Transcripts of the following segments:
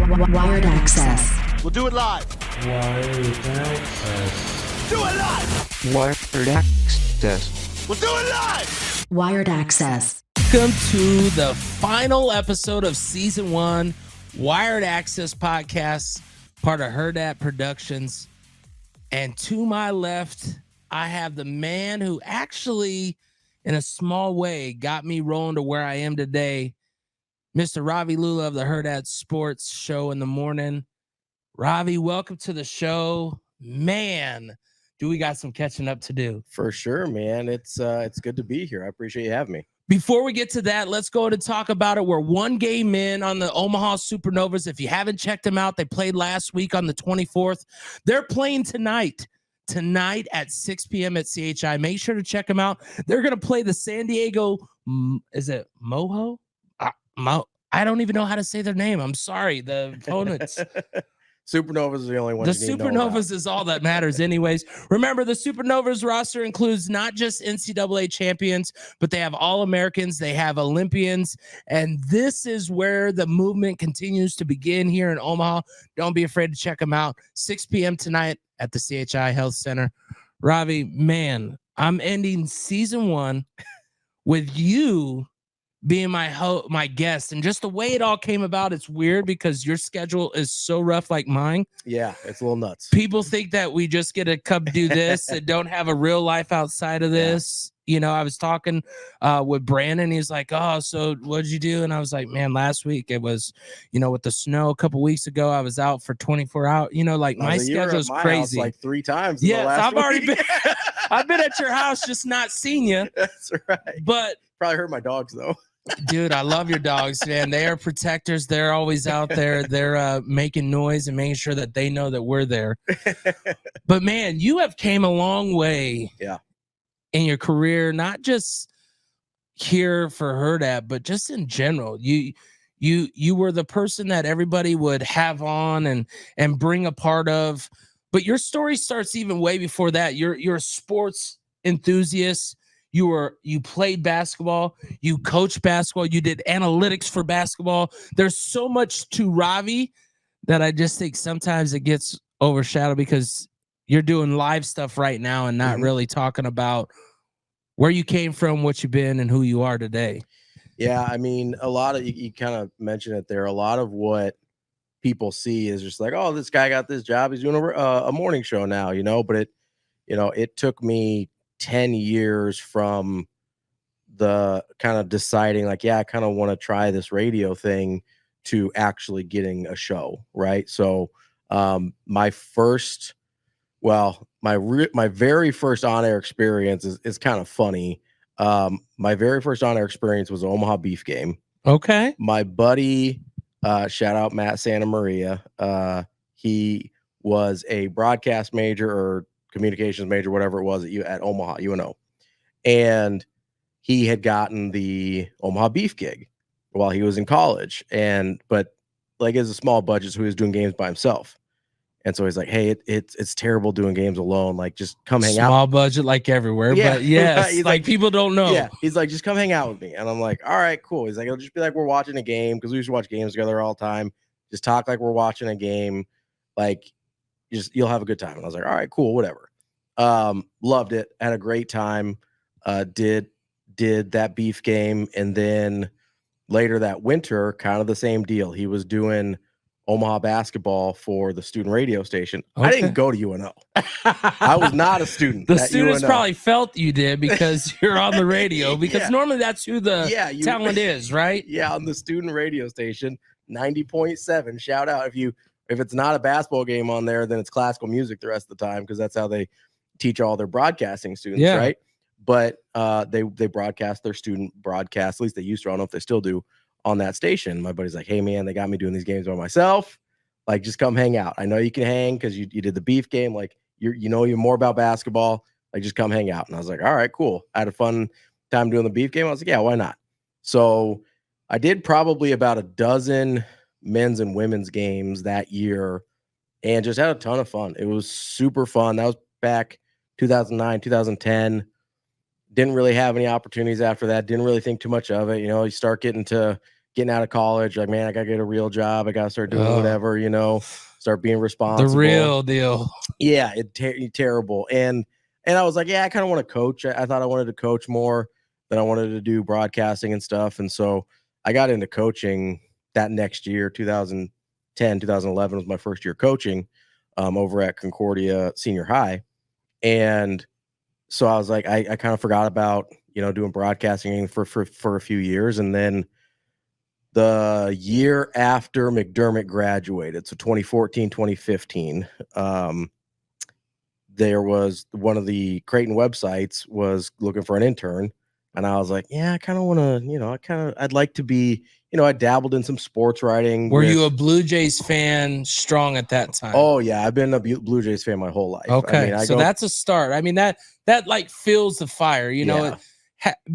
Wired Axcess. We'll do it live. Wired Access. Do it live. Wired Access. We'll do it live. Wired Axcess. Welcome to the final episode of Season 1, Wired Access Podcast, part of Hurrdat Productions. And to my left, I have the man who actually, in a small way, got me rolling to where I am today, Mr. Ravi Lulla of the Hurrdat Sports show in the morning. Ravi, welcome to the show. Man, do we got some catching up to do. For sure, man. It's good to be here. I appreciate you having me. Before we get to that, let's go ahead and talk about it. We're one game in on the Omaha Supernovas. If you haven't checked them out, they played last week on the 24th. They're playing tonight at 6 p.m. at CHI. Make sure to check them out. They're going to play the San Diego, is it Moho? I don't even know how to say their name. I'm sorry. The opponents. Supernovas is the only one. The Supernovas is all that matters anyways. Remember, the Supernovas roster includes not just NCAA champions, but they have All-Americans, they have Olympians, and this is where the movement continues to begin here in Omaha. Don't be afraid to check them out. 6 p.m. tonight at the CHI Health Center. Ravi, man, I'm ending season 1 with you being my guest, and just the way it all came about, it's weird because your schedule is so rough like mine. Yeah, it's a little nuts. People think that we just get to come do this and don't have a real life outside of this. Yeah. You know, I was talking with Brandon. He's like, oh, so what did you do? And I was like, man, last week it was, you know, with the snow a couple weeks ago, I was out for 24 hours. You know, like my schedule's crazy. Like 3 times. Yes, I've already been. I've been at your house, just not seen you. That's right. But probably hurt my dogs though. Dude, I love your dogs, man. They are protectors. They're always out there. They're making noise and making sure that they know that we're there. But man, you have came a long way in your career, not just here for Hurrdat, but just in general. You were the person that everybody would have on and bring a part of. But your story starts even way before that. You're a sports enthusiast. You played basketball, you coached basketball, you did analytics for basketball. There's so much to Ravi that I just think sometimes it gets overshadowed because you're doing live stuff right now and not really talking about where you came from, what you've been, and who you are today. Yeah, I mean, a lot of you kind of mentioned it there. A lot of what people see is just like, oh, this guy got this job, he's doing a morning show now, you know. But it took me 10 years from the kind of deciding like, yeah, I kind of want to try this radio thing to actually getting a show. Right. So, my very first on-air experience is kind of funny. My very first on-air experience was Omaha Beef Game. Okay. My buddy, shout out Matt Santa Maria. He was a broadcast major or communications major, whatever it was at Omaha, UNO. And he had gotten the Omaha Beef gig while he was in college. But like it's a small budget, so he was doing games by himself. And so he's like, hey, it's terrible doing games alone. Like, just come hang out. Small budget like everywhere. Yeah, but yes, right. Like people don't know. Yeah. He's like, just come hang out with me. And I'm like, all right, cool. He's like, it'll just be like we're watching a game, because we used to watch games together all the time. Just talk like we're watching a game. Like, you'll have a good time. And I was like, all right, cool, whatever. Loved it. Had a great time. Did that beef game. And then later that winter, kind of the same deal. He was doing Omaha basketball for the student radio station. Okay. I didn't go to UNO. I was not a student. The students probably felt you did because you're on the radio, because normally that's who the talent is, right? Yeah, on the student radio station, 90.7. Shout out. If it's not a basketball game on there, then it's classical music the rest of the time, because that's how they teach all their broadcasting students, right? But they broadcast their student broadcast, at least they used to. I don't know if they still do, on that station. My buddy's like, hey, man, they got me doing these games by myself. Like, just come hang out. I know you can hang because you did the beef game. Like, you're more about basketball. Like, just come hang out. And I was like, all right, cool. I had a fun time doing the beef game. I was like, yeah, why not? So I did probably about a dozen men's and women's games that year and just had a ton of fun. It was super fun. That was back 2009, 2010. Didn't really have any opportunities after that. Didn't really think too much of it. You know, you start getting getting out of college, like, man, I gotta get a real job. I gotta start doing whatever, start being responsible. The real deal. Yeah, terrible. And I was like, yeah, I kind of want to coach. I thought I wanted to coach more than I wanted to do broadcasting and stuff. And so I got into coaching that next year, 2010, 2011 was my first year coaching over at Concordia Senior High. And so I was like, I kind of forgot about, doing broadcasting for a few years. And then the year after McDermott graduated, so 2014, 2015, there was one of the Creighton websites was looking for an intern. And I was like, yeah, I kind of want to, I'd like to be, I dabbled in some sports writing. Were you a Blue Jays fan strong at that time? Oh yeah. I've been a Blue Jays fan my whole life. Okay. So that's a start. I mean, that like fuels the fire,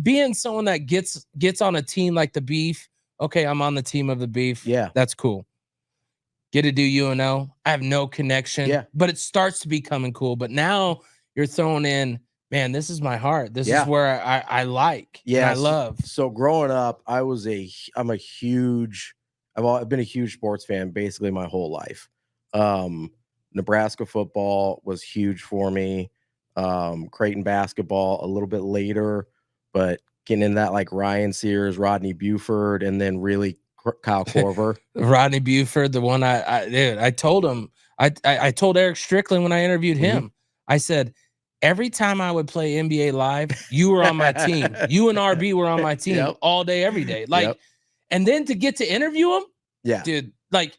being someone that gets on a team like the Beef. Okay. I'm on the team of the Beef. Yeah. That's cool. Get to do UNO. I have no connection. Yeah. But it starts to becoming cool. But now you're throwing in, man, this is my heart. This is where I like. Yeah, I love. So growing up, I've been a huge sports fan basically my whole life. Nebraska football was huge for me. Creighton basketball a little bit later, but getting in that like Ryan Sears, Rodney Buford, and then really Kyle Korver. Rodney Buford, the one I told him, I told Eric Strickland when I interviewed him, I said, every time I would play NBA Live, you were on my team. You and RB were on my team all day, every day. Like, and then to get to interview him, dude, like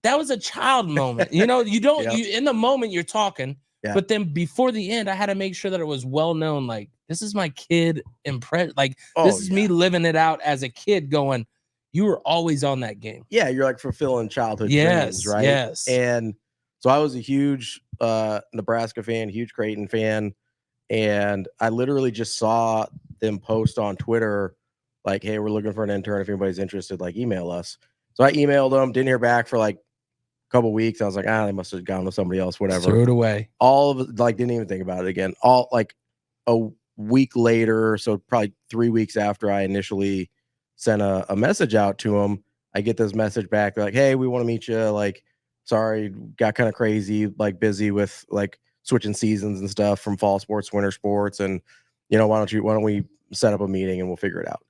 that was a child moment. You don't, you in the moment you're talking, but then before the end, I had to make sure that it was well known. Like, this is my kid this is me living it out as a kid going, you were always on that game. Yeah, you're like fulfilling childhood dreams, right? Yes. And so I was a huge Nebraska fan, huge Creighton fan, and I literally just saw them post on Twitter like, "Hey, we're looking for an intern. If anybody's interested, like, email us." So I emailed them, didn't hear back for like a couple weeks. I was like, they must have gone with somebody else, whatever. Threw it away. All of it, like, didn't even think about it again. All like a week later, so probably 3 weeks after I initially sent a message out to them, I get this message back. They're like, "Hey, we want to meet you. Like, sorry, got kind of crazy, like busy with like switching seasons and stuff from fall sports to winter sports. And, why don't we set up a meeting and we'll figure it out."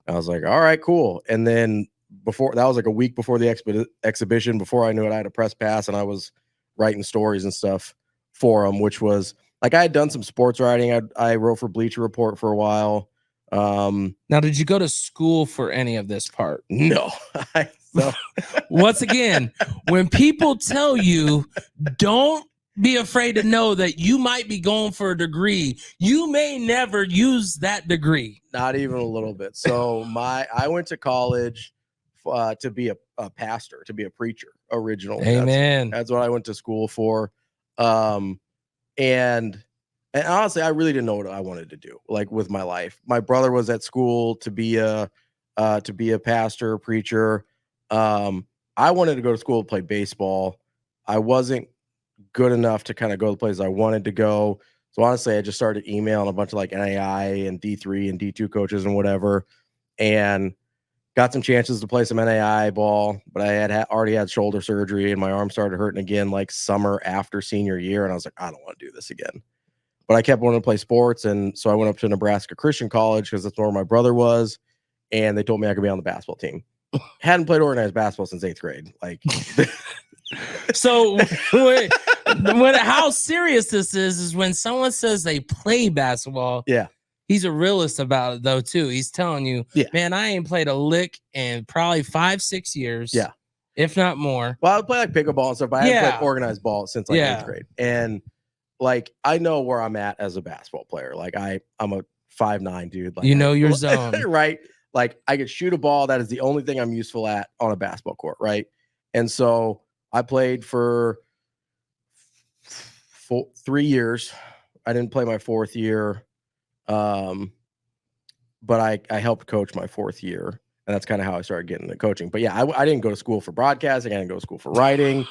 And I was like, all right, cool. And then that was like a week before the exhibition, before I knew it, I had a press pass and I was writing stories and stuff for them, which was like, I had done some sports writing. I wrote for Bleacher Report for a while. Now, did you go to school for any of this part? No. Once again, when people tell you, don't be afraid to know that you might be going for a degree, you may never use that degree. Not even a little bit. So I went to college to be a pastor, to be a preacher originally. Amen. That's what I went to school for. And honestly, I really didn't know what I wanted to do, like, with my life. My brother was at school to be a pastor, preacher. I wanted to go to school to play baseball. I wasn't good enough to kind of go the places I wanted to go. So honestly, I just started emailing a bunch of like NAI and D3 and D2 coaches and whatever, and got some chances to play some NAI ball, but I had already had shoulder surgery and my arm started hurting again like summer after senior year. And I was like, I don't want to do this again. But I kept wanting to play sports. And so I went up to Nebraska Christian College because that's where my brother was. And they told me I could be on the basketball team. Hadn't played organized basketball since 8th grade. Like, so how serious this is when someone says they play basketball. Yeah. He's a realist about it though, too. He's telling you, man, I ain't played a lick in probably 5-6 years. Yeah. If not more. Well, I would play like pickleball and stuff, but I hadn't played organized ball since like 8th grade. And like, I know where I'm at as a basketball player. Like, I'm a 5'9" dude. Like, your zone. Right. Like, I could shoot a ball. That is the only thing I'm useful at on a basketball court. Right. And so I played for 3 years. I didn't play my 4th year. But I helped coach my 4th year, and that's kind of how I started getting into coaching. But yeah, I didn't go to school for broadcasting. I didn't go to school for writing.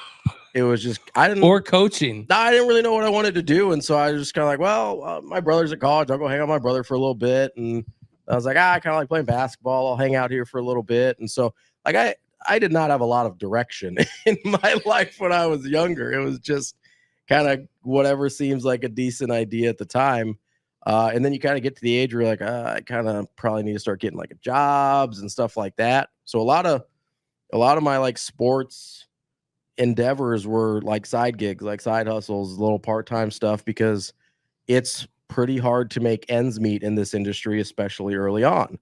It was just, or coaching. I didn't really know what I wanted to do. And so I was just kind of like, well, my brother's at college. I'll go hang out with my brother for a little bit. And I was like, I kind of like playing basketball. I'll hang out here for a little bit. And so like I did not have a lot of direction in my life when I was younger. It was just kind of whatever seems like a decent idea at the time. And then you kind of get to the age where you're like, I kind of probably need to start getting like jobs and stuff like that. So a lot of my like sports endeavors were like side gigs, like side hustles, little part-time stuff, because it's pretty hard to make ends meet in this industry, especially early on.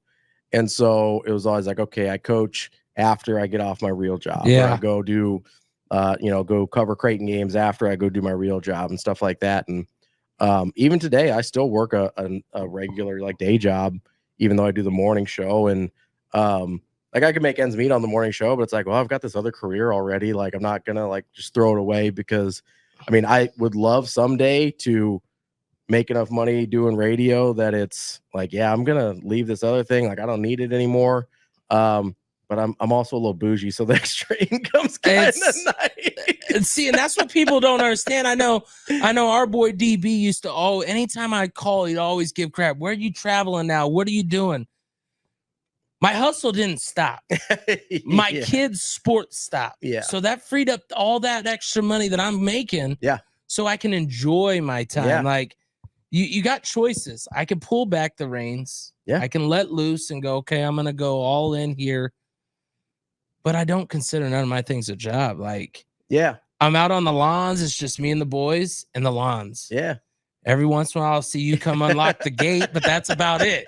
And so it was always like, okay, I coach after I get off my real job. Or I go do, go cover Creighton games after I go do my real job and stuff like that. And even today, I still work a regular like day job, even though I do the morning show. And like I can make ends meet on the morning show, but it's like, well, I've got this other career already. Like I'm not gonna like just throw it away, because I mean, I would love someday to make enough money doing radio that it's like, yeah, I'm gonna leave this other thing. Like I don't need it anymore. But I'm also a little bougie, so the extra income's kind of nice. And see, and that's what people don't understand. I know our boy DB used to anytime I call, he'd always give crap. Where are you traveling now? What are you doing? My hustle didn't stop. My kids' sports stopped. Yeah. So that freed up all that extra money that I'm making. Yeah. So I can enjoy my time. Yeah. Like you got choices. I can pull back the reins. Yeah. I can let loose and go, okay, I'm gonna go all in here. But I don't consider none of my things a job. Like, yeah, I'm out on the lawns. It's just me and the boys and the lawns. Yeah. Every once in a while, I'll see you come unlock the gate, but that's about it.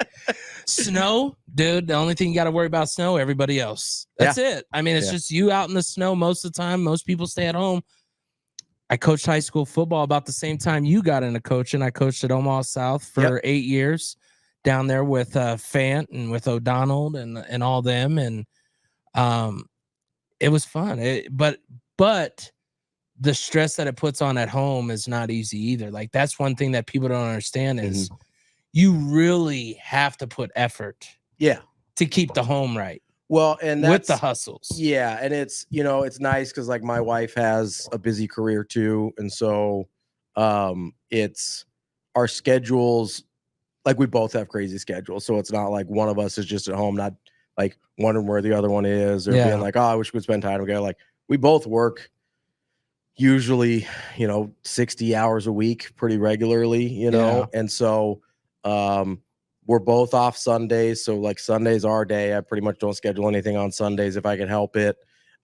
Snow, dude, the only thing you got to worry about snow, everybody else. That's it. I mean, it's just you out in the snow most of the time. Most people stay at home. I coached high school football about the same time you got into coaching. I coached at Omaha South for 8 years down there with Fant and with O'Donnell and all them. And it was fun. But the stress that it puts on at home is not easy either. Like that's one thing that people don't understand is you really have to put effort to keep the home right. Well, and that's with the hustles. Yeah. And it's, it's nice because like my wife has a busy career too. And so it's our schedules, like we both have crazy schedules. So it's not like one of us is just at home, not like wondering where the other one is or being like, oh, I wish we could spend time together. Like we both work usually, 60 hours a week pretty regularly, and so we're both off Sundays. So like Sunday's our day. I pretty much don't schedule anything on Sundays if I can help it.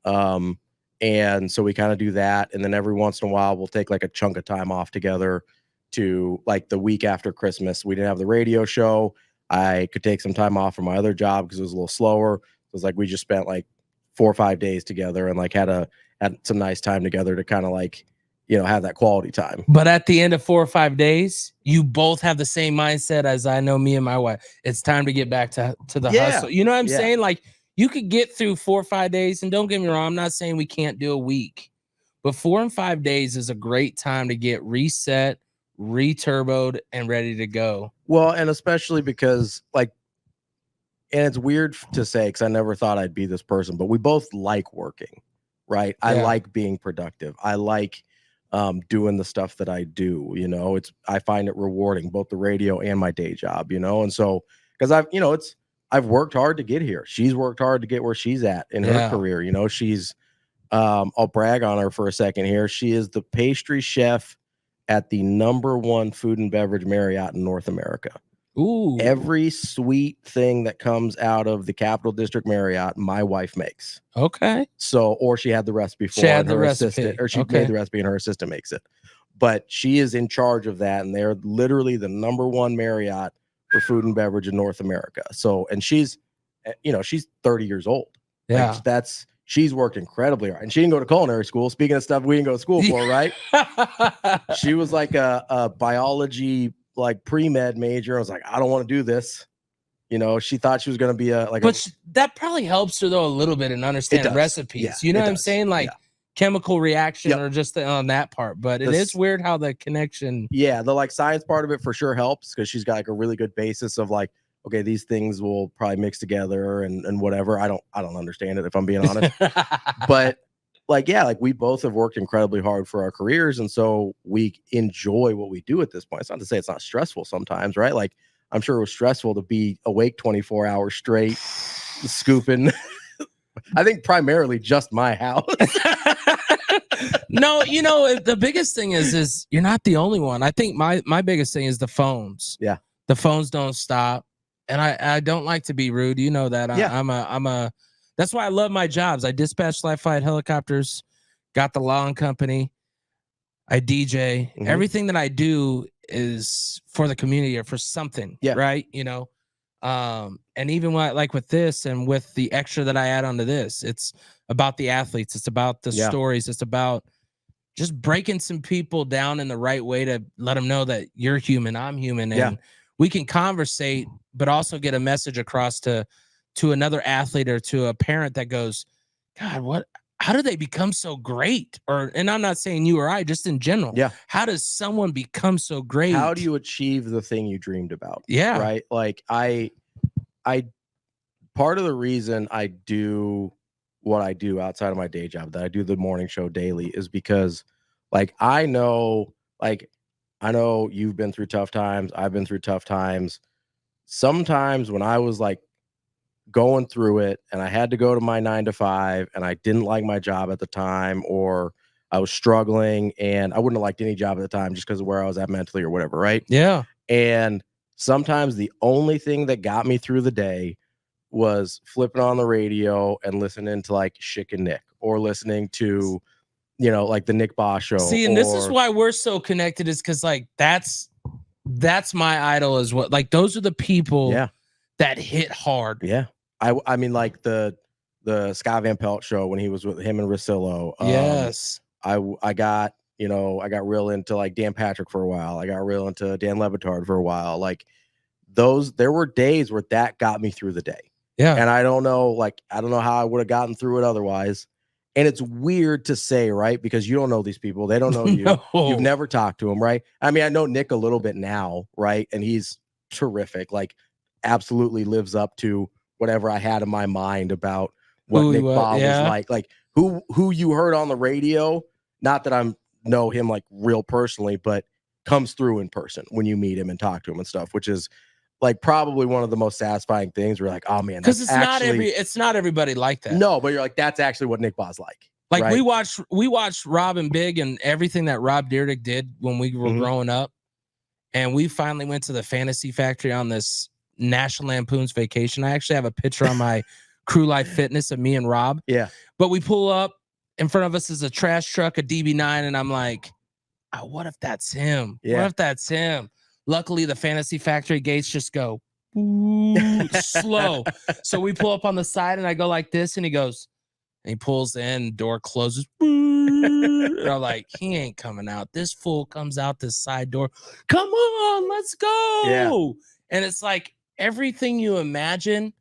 And so we kind of do that. And then every once in a while, we'll take like a chunk of time off together to like the week after Christmas. We didn't have the radio show. I could take some time off from my other job because it was a little slower. It was like we just spent like 4 or 5 days together and like had some nice time together to kind of like, have that quality time. But at the end of 4 or 5 days, you both have the same mindset as I know me and my wife. It's time to get back to the hustle. You know what I'm saying? Like you could get through 4 or 5 days, and don't get me wrong, I'm not saying we can't do a week, but 4 and 5 days is a great time to get reset, returboed, and ready to go. Well, and especially because and it's weird to say because I never thought I'd be this person, but we both like working, right? I like being productive. I like doing the stuff that I do, I find it rewarding, both the radio and my day job, and so because I've worked hard to get here. She's worked hard to get where she's at in her career. She's I'll brag on her for a second here. She is the pastry chef at the #1 food and beverage Marriott in North America. Ooh. Every sweet thing that comes out of the Capital District Marriott, my wife makes. Okay. So, or she had the recipe for it, her assistant, or she made the recipe and her assistant makes it. But she is in charge of that, and they're literally the #1 Marriott for food and beverage in North America. So, and she's 30 years old. Yeah. Like, she's worked incredibly hard, and she didn't go to culinary school. Speaking of stuff we didn't go to school for, right? She was like a biology like pre-med major. I was like, I don't want to do this. She thought she was going to be that probably helps her though a little bit in understanding recipes. Yeah, you know what I'm saying? Like chemical reaction or just on that part, but it is weird how the connection. Yeah. The like science part of it for sure helps because she's got like a really good basis of like, okay, these things will probably mix together and whatever. I don't understand it if I'm being honest, but we both have worked incredibly hard for our careers. And so we enjoy what we do at this point. It's not to say it's not stressful sometimes, right? Like I'm sure it was stressful to be awake 24 hours straight, scooping. I think primarily just my house. No, the biggest thing is you're not the only one. I think my biggest thing is the phones. Yeah. The phones don't stop. And I don't like to be rude. You know that. I'm that's why I love my jobs. I dispatch live flight helicopters, got the lawn company. I DJ. Mhm. Everything that I do is for the community or for something. Yeah. Right. And even with this and with the extra that I add onto this, it's about the athletes. It's about the stories. It's about just breaking some people down in the right way to let them know that you're human, I'm human, and we can conversate, but also get a message across to another athlete or to a parent that goes, God, how do they become so great? And I'm not saying you or I, just in general. Yeah. How does someone become so great? How do you achieve the thing you dreamed about? Yeah. Right. Like I part of the reason I do what I do outside of my day job, that I do the morning show daily, is because I know you've been through tough times. I've been through tough times. Sometimes when I was going through it and I had to go to my 9 to 5 and I didn't like my job at the time, or I was struggling and I wouldn't have liked any job at the time just because of where I was at mentally or whatever. Right. Yeah. And sometimes the only thing that got me through the day was flipping on the radio and listening to Schick and Nick, or listening to, the Nick Boss show. See, and this is why we're so connected, is because that's my idol as well. Those are the people that hit hard. Yeah. I mean, the Scott Van Pelt show when he was with him and Rosillo. Yes. I got real into Dan Patrick for a while. I got real into Dan Levitard for a while. There were days where that got me through the day. Yeah. And I don't know how I would have gotten through it otherwise. And it's weird to say, right? Because you don't know these people. They don't know you. No. You've never talked to them, right? I mean, I know Nick a little bit now, right? And he's terrific. Absolutely lives up to whatever I had in my mind about what Nick Bob was like. Who you heard on the radio, not that I know him real personally, but comes through in person when you meet him and talk to him and stuff, which is probably one of the most satisfying things. We're oh man, because it's not everybody like that. No, but you're that's actually what Nick Bob's like. Right? we watched Rob and Big and everything that Rob Dyrdek did when we were growing up, and we finally went to the Fantasy Factory on this National Lampoon's Vacation. I actually have a picture on my Crew Life Fitness of me and Rob. Yeah, but we pull up in front of us is a trash truck, a DB9, and I'm like, oh, what if that's him? Yeah. What if that's him? Luckily, the Fantasy Factory gates just go slow. So we pull up on the side and I go like this, and he goes, and he pulls in, door closes. And I'm like, he ain't coming out. This fool comes out this side door. Come on, let's go. Yeah. And it's everything you imagine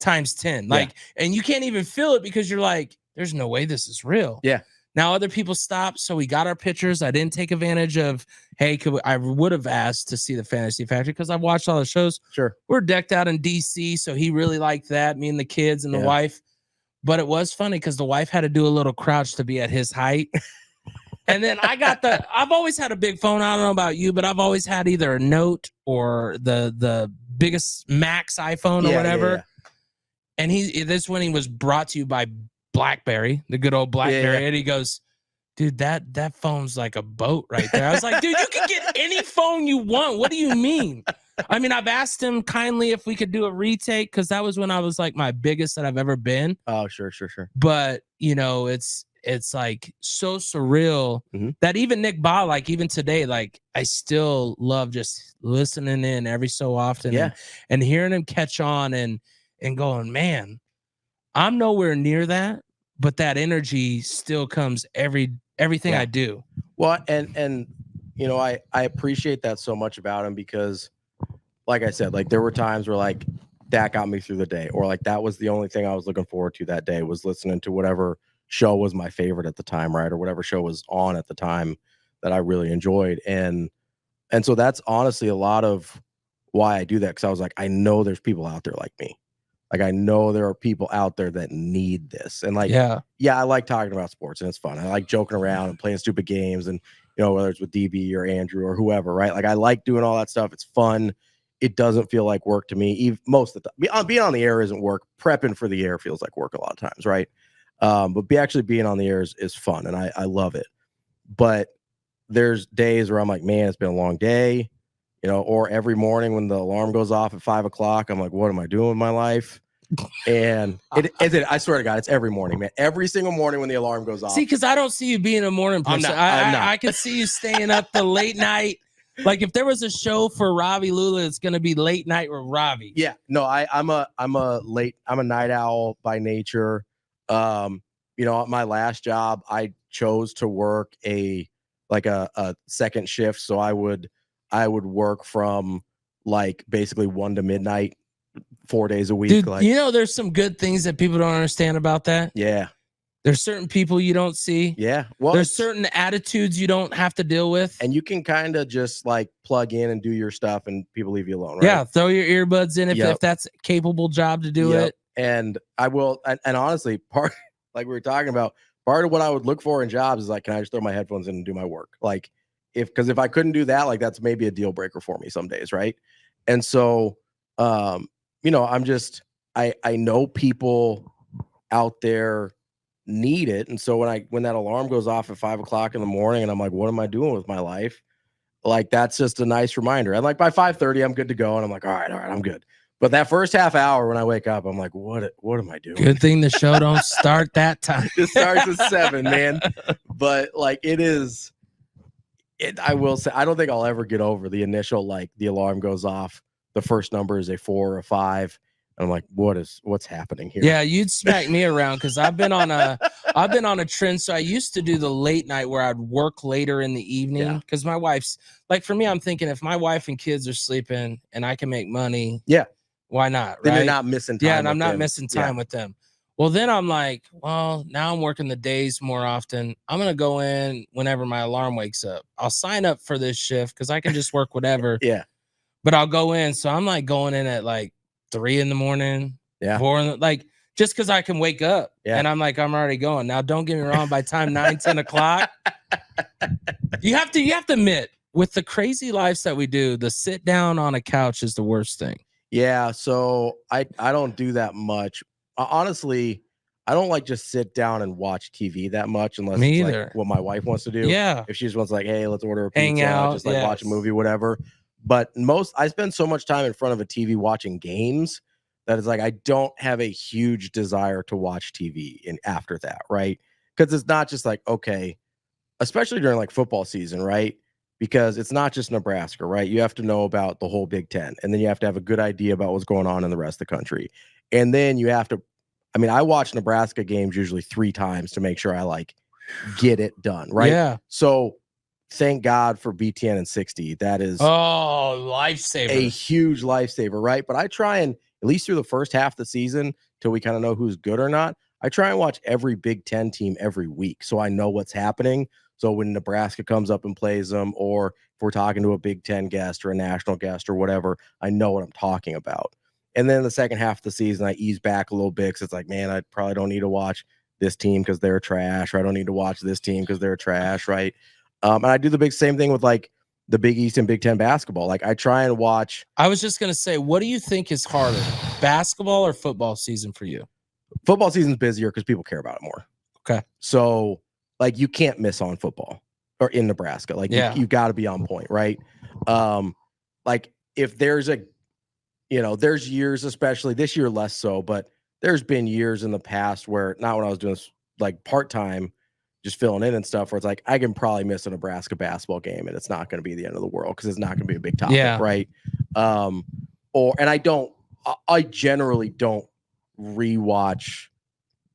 times 10. And you can't even feel it because you're there's no way this is real. Yeah. Now other people stopped, so we got our pictures. I didn't take advantage of, hey, I would have asked to see the Fantasy Factory because I've watched all the shows. Sure. We're decked out in DC, so he really liked that, me and the kids and the wife. But it was funny because the wife had to do a little crouch to be at his height. And then I've always had a big phone. I don't know about you, but I've always had either a Note or the biggest Max iPhone or whatever. Yeah. And this when he was brought to you by BlackBerry, the good old BlackBerry, and he goes, dude, that phone's like a boat right there. I was like, dude, you can get any phone you want. What do you mean? I mean, I've asked him kindly if we could do a retake because that was when I was my biggest that I've ever been. Oh, sure. But it's so surreal that even Nick Baugh, even today, I still love just listening in every so often and hearing him catch on and going, man, I'm nowhere near that, but that energy still comes everything I do. Well, and I appreciate that so much about him because, like I said, there were times where that got me through the day, or that was the only thing I was looking forward to that day was listening to whatever show was my favorite at the time, right, or whatever show was on at the time that I really enjoyed, and so that's honestly a lot of why I do that, because I was I know there's people out there like me. I know there are people out there that need this. And I like talking about sports and it's fun. I like joking around and playing stupid games and, whether it's with DB or Andrew or whoever, right? I like doing all that stuff. It's fun. it doesn't feel like work to me. Most of the time, being on the air isn't work. Prepping for the air feels like work a lot of times, right? But actually being on the air is fun, and I love it. But there's days where I'm like, man, it's been a long day, or every morning when the alarm goes off at 5 o'clock, I'm like, what am I doing with my life? And I swear to God, it's every morning, man. Every single morning when the alarm goes off. See, because I don't see you being a morning person. I'm not. I can see you staying up the late night. Like if there was a show for Ravi Lulla, it's gonna be late night with Ravi. Yeah, no, I'm a night owl by nature. At my last job, I chose to work a second shift, so I would work from like basically 1 to midnight, 4 days a week. Dude, there's some good things that people don't understand about that. Yeah. There's certain people you don't see. Yeah. Well, there's certain attitudes you don't have to deal with. And you can kind of just like plug in and do your stuff and people leave you alone, right? Yeah. Throw your earbuds in if that's a capable job to do it. And I will. And honestly, part like we were talking about, part of what I would look for in jobs is like, can I just throw my headphones in and do my work? Like because if I couldn't do that, like that's maybe a deal breaker for me some days. Right. And so, I'm just, I know people out there need it. And so when that alarm goes off at 5 o'clock in the morning and I'm like, what am I doing with my life? Like, that's just a nice reminder. And like by 5:30, I'm good to go. And I'm like, all right, I'm good. But that first half hour when I wake up, I'm like, what am I doing? Good thing the show don't start that time. It starts at 7, man. But like I will say, I don't think I'll ever get over the initial, like the alarm goes off. The first number is a 4 or a 5. I'm like, what's happening here? Yeah, you'd smack me around because I've been on a trend. So I used to do the late night where I'd work later in the evening because my wife's like, for me, I'm thinking if my wife and kids are sleeping and I can make money, why not? Right? Then you're not missing time. Yeah, and I'm not missing time with them. Well, then I'm like, well, now I'm working the days more often. I'm gonna go in whenever my alarm wakes up. I'll sign up for this shift because I can just work whatever. But I'll go in. So I'm like going in at like 3 in the morning, 4 like just because I can wake up and I'm like, I'm already going. Now, don't get me wrong, by time 9, 10 o'clock, you have to admit, with the crazy lives that we do, the sit down on a couch is the worst thing. Yeah, so I don't do that much. Honestly, I don't like just sit down and watch TV that much unless it's like what my wife wants to do. Yeah. If she just wants like, hey, let's order a pizza, hang out, just like watch a movie, whatever. But I spend so much time in front of a TV watching games that it's like I don't have a huge desire to watch TV after that, right? Because it's not just like, okay, especially during like football season, right? Because it's not just Nebraska, right? You have to know about the whole Big Ten, and then you have to have a good idea about what's going on in the rest of the country. And then you have to, I watch Nebraska games usually 3 times to make sure I like get it done, right? Yeah. So thank God for BTN and 60. That is lifesaver. A huge lifesaver, right? But I try and, at least through the first half of the season, till we kind of know who's good or not, I try and watch every Big Ten team every week so I know what's happening. So when Nebraska comes up and plays them, or if we're talking to a Big Ten guest or a national guest or whatever, I know what I'm talking about. And then the second half of the season, I ease back a little bit because it's like, man, I probably don't need to watch this team because they're trash, or I don't need to watch this team because they're trash, right? And I do the same thing with like the Big East and Big Ten basketball. Like I try and watch. I was just gonna say, what do you think is harder, basketball or football season for you? Football season's busier because people care about it more. Okay. So like you can't miss on football or in Nebraska. Like you got to be on point, right? Like if there's there's years, especially this year less so, but there's been years in the past where, not when I was doing like part-time, just filling in and stuff, where it's like I can probably miss a Nebraska basketball game and it's not going to be the end of the world because it's not going to be a big topic, right? I generally don't rewatch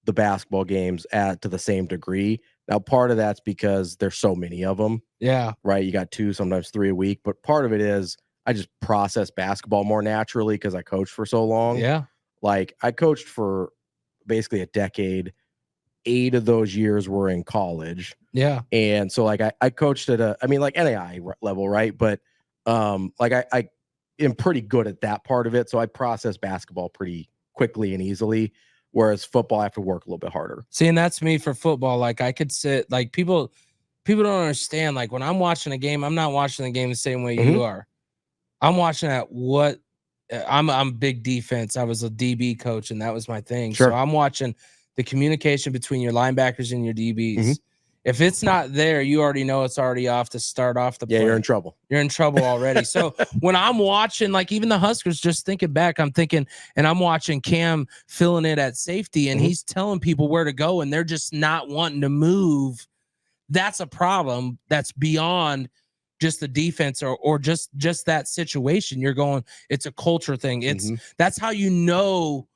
the basketball games to the same degree. Now, part of that's because there's so many of them. Yeah. Right. You got 2, sometimes 3 a week. But part of it is I just process basketball more naturally because I coached for so long. Yeah. Like I coached for basically a decade. 8 of those years were in college. Yeah. And so like I coached at like NAI level, right? But like I am pretty good at that part of it. So I process basketball pretty quickly and easily. Whereas football, I have to work a little bit harder. See, and that's me for football. Like I could sit, like people don't understand. Like when I'm watching a game, I'm not watching the game the same way you are. I'm watching at what I'm big defense. I was a DB coach, and that was my thing. Sure. So I'm watching the communication between your linebackers and your DBs. Mhm. If it's not there, you already know it's already off to start off the play. You're in trouble. You're in trouble already. So when I'm watching, like even the Huskers, just thinking back, I'm thinking, and I'm watching Cam filling it at safety, and he's telling people where to go, and they're just not wanting to move. That's a problem. That's beyond just the defense or just that situation. You're going, it's a culture thing. That's how you know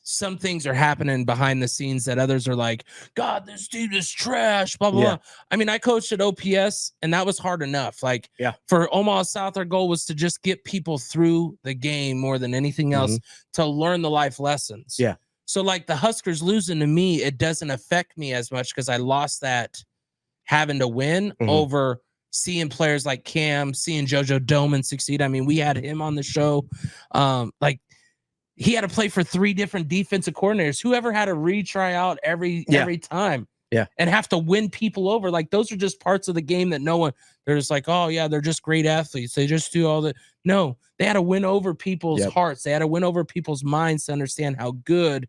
some things are happening behind the scenes that others are like, God, this dude is trash, blah, blah, blah. I mean, I coached at OPS, and that was hard enough. Like for Omaha South, our goal was to just get people through the game more than anything else to learn the life lessons. Yeah. So like the Huskers losing to me, it doesn't affect me as much because I lost that having to win over seeing players like Cam, seeing JoJo Doman succeed. I mean, we had him on the show. Like he had to play for 3 different defensive coordinators. Whoever had to retry out every time and have to win people over. Like those are just parts of the game that no one, they're just like, oh yeah, they're just great athletes. They just do all the, no, they had to win over people's hearts. They had to win over people's minds to understand how good,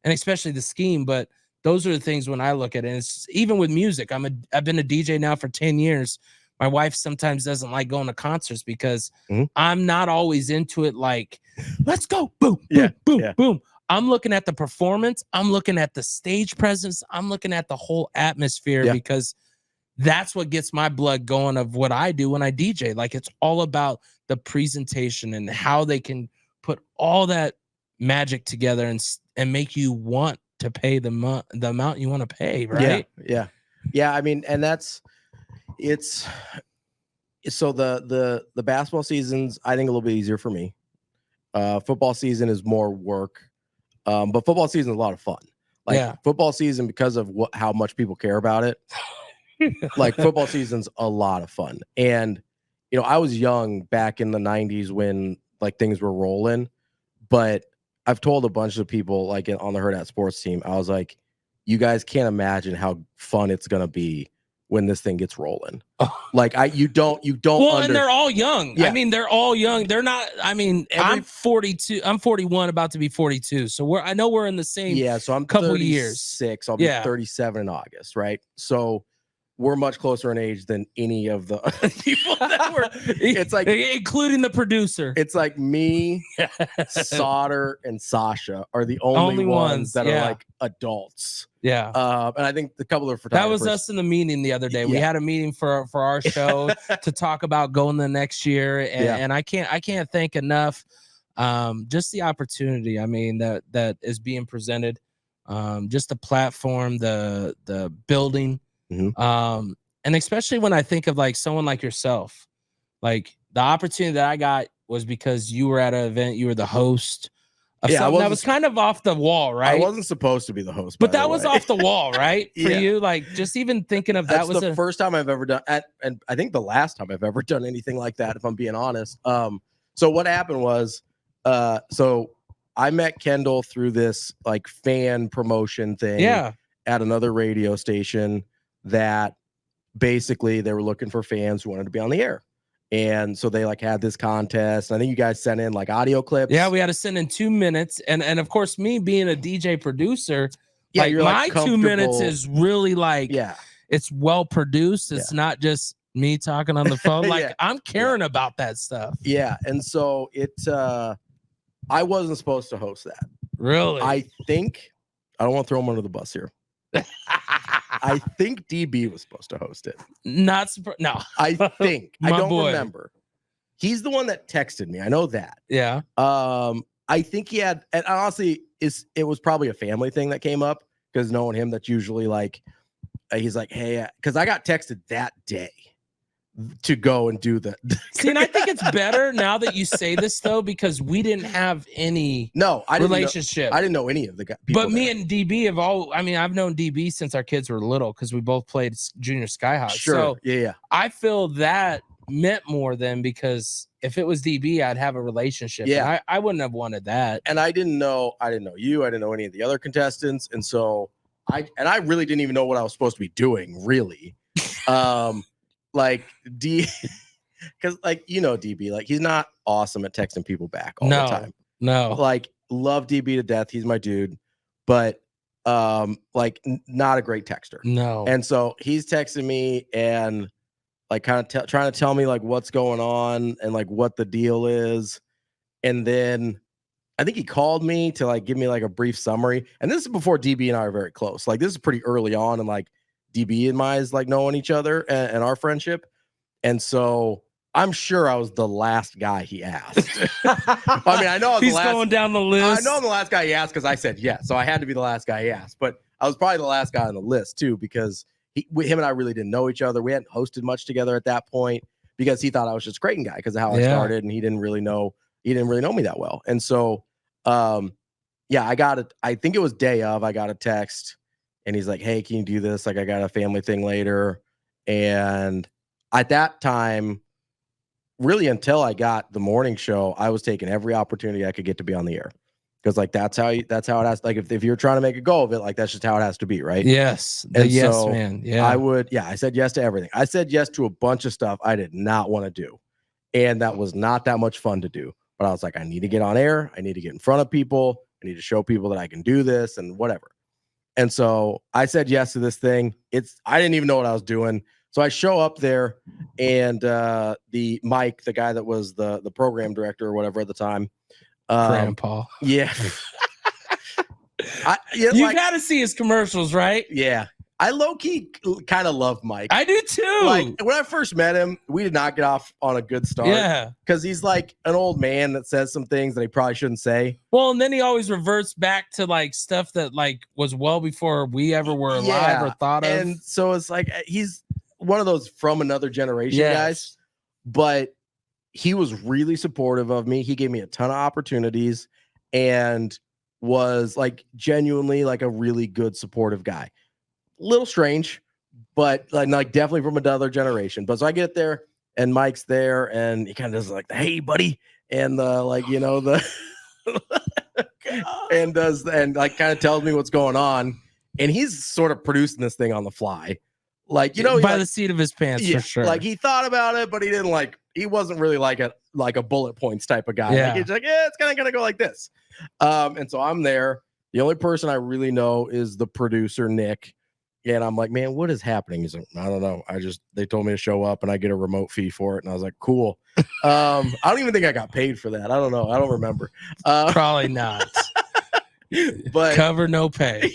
and especially the scheme. But those are the things when I look at it. And it's even with music. I've been a DJ now for 10 years. My wife sometimes doesn't like going to concerts because I'm not always into it. Like, let's go, boom, boom, boom, boom. I'm looking at the performance. I'm looking at the stage presence. I'm looking at the whole atmosphere because that's what gets my blood going of what I do when I DJ. Like it's all about the presentation and how they can put all that magic together and make you want to pay the amount you want to pay, right? Yeah. I mean, and it's so the basketball season's I think a little bit easier for me. Football season is more work, but football season is a lot of fun. Like football season, because of how much people care about it. Like football season's a lot of fun, and you know I was young back in the '90s when like things were rolling, but I've told a bunch of people like on the Hurrdat Sports team, I was like, you guys can't imagine how fun it's gonna be when this thing gets rolling. Like you don't well, and they're all young. I mean, they're all young. They're not, I mean, I'm 42, I'm 41, about to be 42. So I know we're in the same so I'm couple 36, years. I'll be 37 in August, right? So we're much closer in age than any of the other people that were. It's like including the producer. It's like me, Sauter, and Sasha are the only ones that are like adults. Yeah. And I think the couple of photographers. That was us in the meeting the other day. We had a meeting for our show to talk about going the next year. And I can't thank enough just the opportunity. I mean, that is being presented. Just the platform, the building. And especially when I think of like someone like yourself, like the opportunity that I got was because you were at an event, you were the host of something that was kind of off the wall, right? I wasn't supposed to be the host, but that was off the wall, right? For you, like just even thinking of that was the first time I've ever done, and I think the last time I've ever done anything like that, if I'm being honest. So what happened was, so I met Kendall through this like fan promotion thing, at another radio station. That basically they were looking for fans who wanted to be on the air. And so they like had this contest. I think you guys sent in like audio clips. Yeah, we had to send in 2 minutes. And of course, me being a DJ producer, like my 2 minutes is really like, it's well produced. It's not just me talking on the phone. Like I'm caring about that stuff. Yeah. And so I wasn't supposed to host that. Really? I think, I don't want to throw him under the bus here. I think DB was supposed to host it. No. I think. I don't remember. He's the one that texted me. I know that. Yeah. I think he had, and honestly, it was probably a family thing that came up because knowing him, that's usually like, he's like, hey, because I got texted that day to go and do the. See, and I think it's better now that you say this though, because we didn't have any relationship. I didn't know any of the guys. But me and DB have I've known DB since our kids were little because we both played junior Skyhawk. Sure. So I feel that meant more than because if it was DB, I'd have a relationship. Yeah. I wouldn't have wanted that. And I didn't know you. I didn't know any of the other contestants. And so I really didn't even know what I was supposed to be doing, really. Like because like DB, like he's not awesome at texting people back all the time. No, like love DB to death. He's my dude, but like not a great texter. No. And so he's texting me and like kind of trying to tell me like what's going on and like what the deal is. And then I think he called me to like give me like a brief summary. And this is before DB and I are very close. Like this is pretty early on and like DB and my is like knowing each other and our friendship. And so I'm sure I was the last guy he asked. I mean, I know I was he's the last, going down the list. I know I'm the last guy he asked because I said yes. So I had to be the last guy he asked. But I was probably the last guy on the list too, because him and I really didn't know each other. We hadn't hosted much together at that point because he thought I was just a Creighton guy because of how I started, and he didn't really know me that well. And so I think it was day of, I got a text and he's like, hey, can you do this? Like I got a family thing later. And at that time, really until I got the morning show, I was taking every opportunity I could get to be on the air. Because like that's how it has. Like if you're trying to make a go of it, like that's just how it has to be, right? Yes, man. Yeah, I said yes to everything. I said yes to a bunch of stuff I did not want to do, and that was not that much fun to do. But I was like, I need to get on air. I need to get in front of people. I need to show people that I can do this and whatever. And so I said yes to this thing. I didn't even know what I was doing. So I show up there, and the Mike, the guy that was the program director or whatever at the time. Grandpa. Yeah. You got to see his commercials, right? Yeah. I low-key kind of love Mike. I do too. Like when I first met him, we did not get off on a good start. Yeah. Because he's like an old man that says some things that he probably shouldn't say. Well, and then he always reverts back to like stuff that like was well before we ever were alive or thought of. And so it's like he's one of those from another generation guys. But he was really supportive of me. He gave me a ton of opportunities and was like genuinely like a really good supportive guy. Little strange, but like definitely from another generation. But so I get there and Mike's there and he kind of does like the hey buddy and and like kind of tells me what's going on, and he's sort of producing this thing on the fly. Like, by the seat of his pants, for sure. Like he thought about it, but he wasn't really like a bullet points type of guy. Yeah. Like he's like, it's kind of gonna go like this. And so I'm there. The only person I really know is the producer, Nick. And I'm like, man, what is happening? He's like, I don't know. They told me to show up and I get a remote fee for it. And I was like, cool. I don't even think I got paid for that. I don't know. I don't remember. Probably not. But cover, no pay.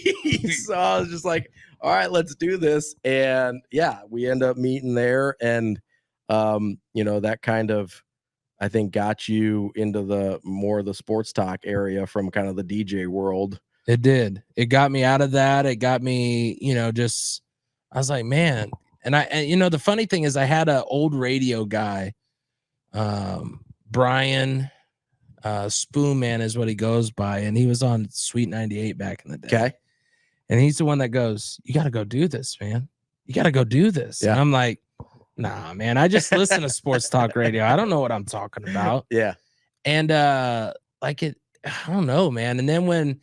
So I was just like, all right, let's do this. And yeah, we end up meeting there. And, that kind of, I think, got you into the sports talk area from kind of the DJ world. It did. It got me out of that. It got me, I was like, man. And the funny thing is I had an old radio guy, Brian, Spoon Man is what he goes by. And he was on Sweet 98 back in the day. Okay. And he's the one that goes, you got to go do this, man. You got to go do this. Yeah. And I'm like, nah, man, I just listen to sports talk radio. I don't know what I'm talking about. Yeah. And I don't know, man. And then when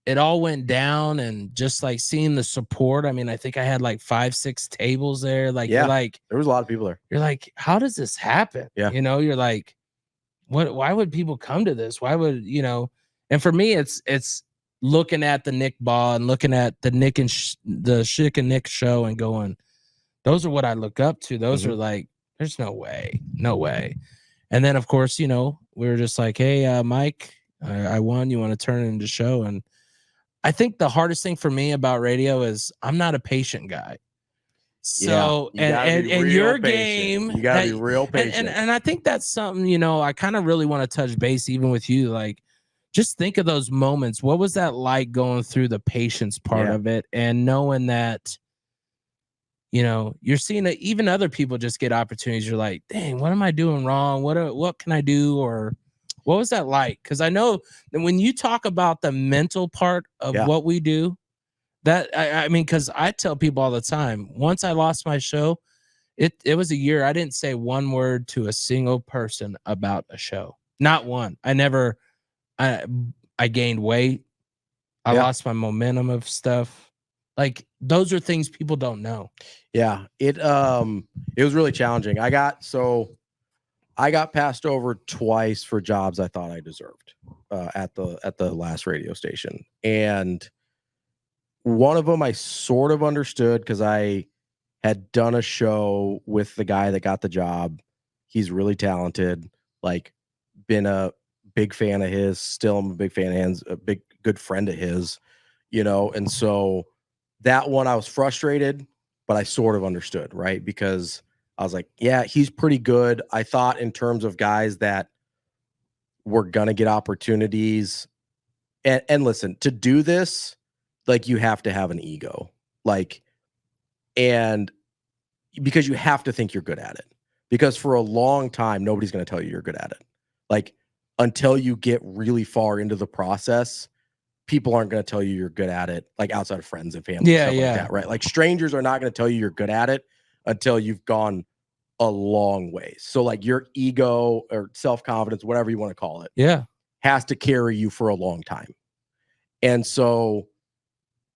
it all went down and just like seeing the support, I mean, I think I had like 5-6 tables there. Like, yeah, you're like, there was a lot of people there. You're like, how does this happen? Yeah. You're like, why would people come to this? Why would, and for me, it's looking at the Nick Baugh and looking at the Nick and the Schick and Nick show and going, those are what I look up to. Those are like, there's no way. And then of course, we were just like, hey, Mike, I won. You want to turn it into show? And I think the hardest thing for me about radio is I'm not a patient guy. So, and your game, you gotta be real patient. And I think that's something, I kind of really want to touch base even with you. Like, just think of those moments. What was that like going through the patience part of it and knowing that, you're seeing that even other people just get opportunities. You're like, dang, what am I doing wrong? What can I do? Or what was that like? Because I know that when you talk about the mental part of what we do, that I mean, because I tell people all the time, once I lost my show, it was a year. I didn't say one word to a single person about a show. Not one. I gained weight. I lost my momentum of stuff. Like, those are things people don't know. Yeah. It was really challenging. I got passed over twice for jobs I thought I deserved at the last radio station. And one of them I sort of understood because I had done a show with the guy that got the job. He's really talented, like been a big fan of his, still I'm a big fan of his, a big good friend of his, you know. And so that one I was frustrated, but I sort of understood, right? Because I was like, yeah, he's pretty good. I thought in terms of guys that were gonna get opportunities. And listen, to do this, like you have to have an ego. Like, and because you have to think you're good at it. Because for a long time, nobody's going to tell you you're good at it. Like, until you get really far into the process, people aren't going to tell you you're good at it, like outside of friends and family, stuff like that, right? Like, strangers are not going to tell you you're good at it until you've gone a long way. So, like, your ego or self-confidence, whatever you want to call it, has to carry you for a long time. And so,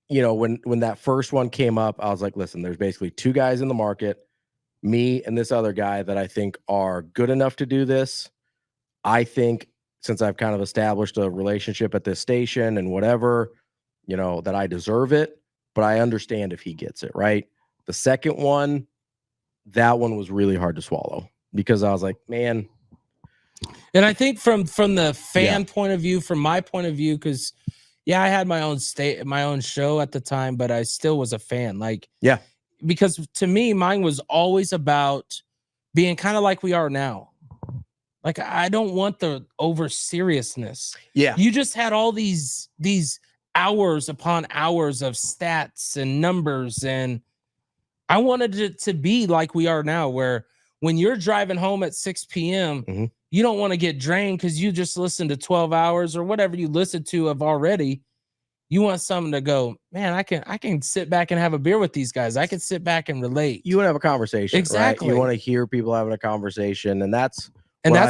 you know, when that first one came up, I was like, listen, there's basically two guys in the market, me and this other guy that I think are good enough to do this. I think since I've kind of established a relationship at this station and whatever, you know, that I deserve it, but I understand if he gets it, right? The second one, that one was really hard to swallow because I was like, man. And I think from the fan point of view, from my point of view, because I had my own show at the time, but I still was a fan. Like, because to me, mine was always about being kind of like we are now. Like, I don't want the over seriousness. Yeah. You just had all these hours upon hours of stats and numbers. And I wanted it to be like we are now, where when you're driving home at 6 p.m., you don't want to get drained because you just listened to 12 hours or whatever you listened to of already. You want something to go, man, I can sit back and have a beer with these guys. I can sit back and relate. You want to have a conversation. Exactly. Right? You want to hear people having a conversation. And that's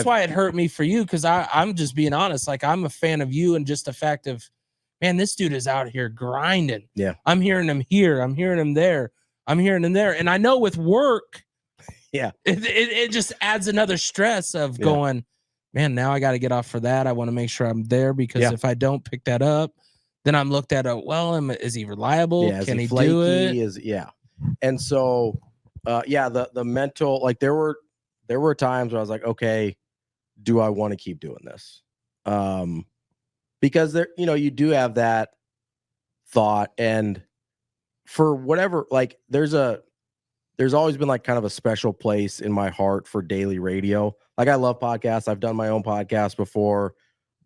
why it hurt me for you, because I'm just being honest. Like, I'm a fan of you and just the fact of, man, this dude is out here grinding. Yeah. I'm hearing him here. I'm hearing him there. I'm hearing him there. And I know with work, it just adds another stress of going, man, now I got to get off for that. I want to make sure I'm there, because if I don't pick that up, then I'm looked at, well, is he reliable? Can he do it? And so, the mental, like there were times where I was like, okay, do I want to keep doing this? Because there, you know, you do have that thought, and for whatever, like there's always been like kind of a special place in my heart for daily radio. Like, I love podcasts. I've done my own podcast before,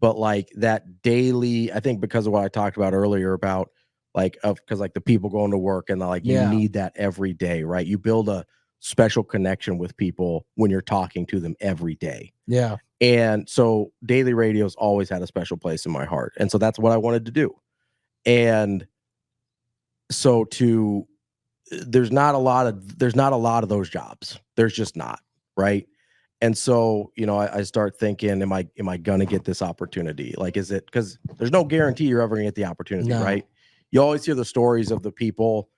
but like that daily, I think because of what I talked about earlier about because like the people going to work and like you need that every day, right? You build a special connection with people when you're talking to them every day. Yeah. And so daily radio's always had a special place in my heart. And so that's what I wanted to do. And so there's not a lot of those jobs. There's just not, right? And so, you know, I start thinking, am I gonna get this opportunity? Like, is it, because there's no guarantee you're ever gonna get the opportunity, right? You always hear the stories of the people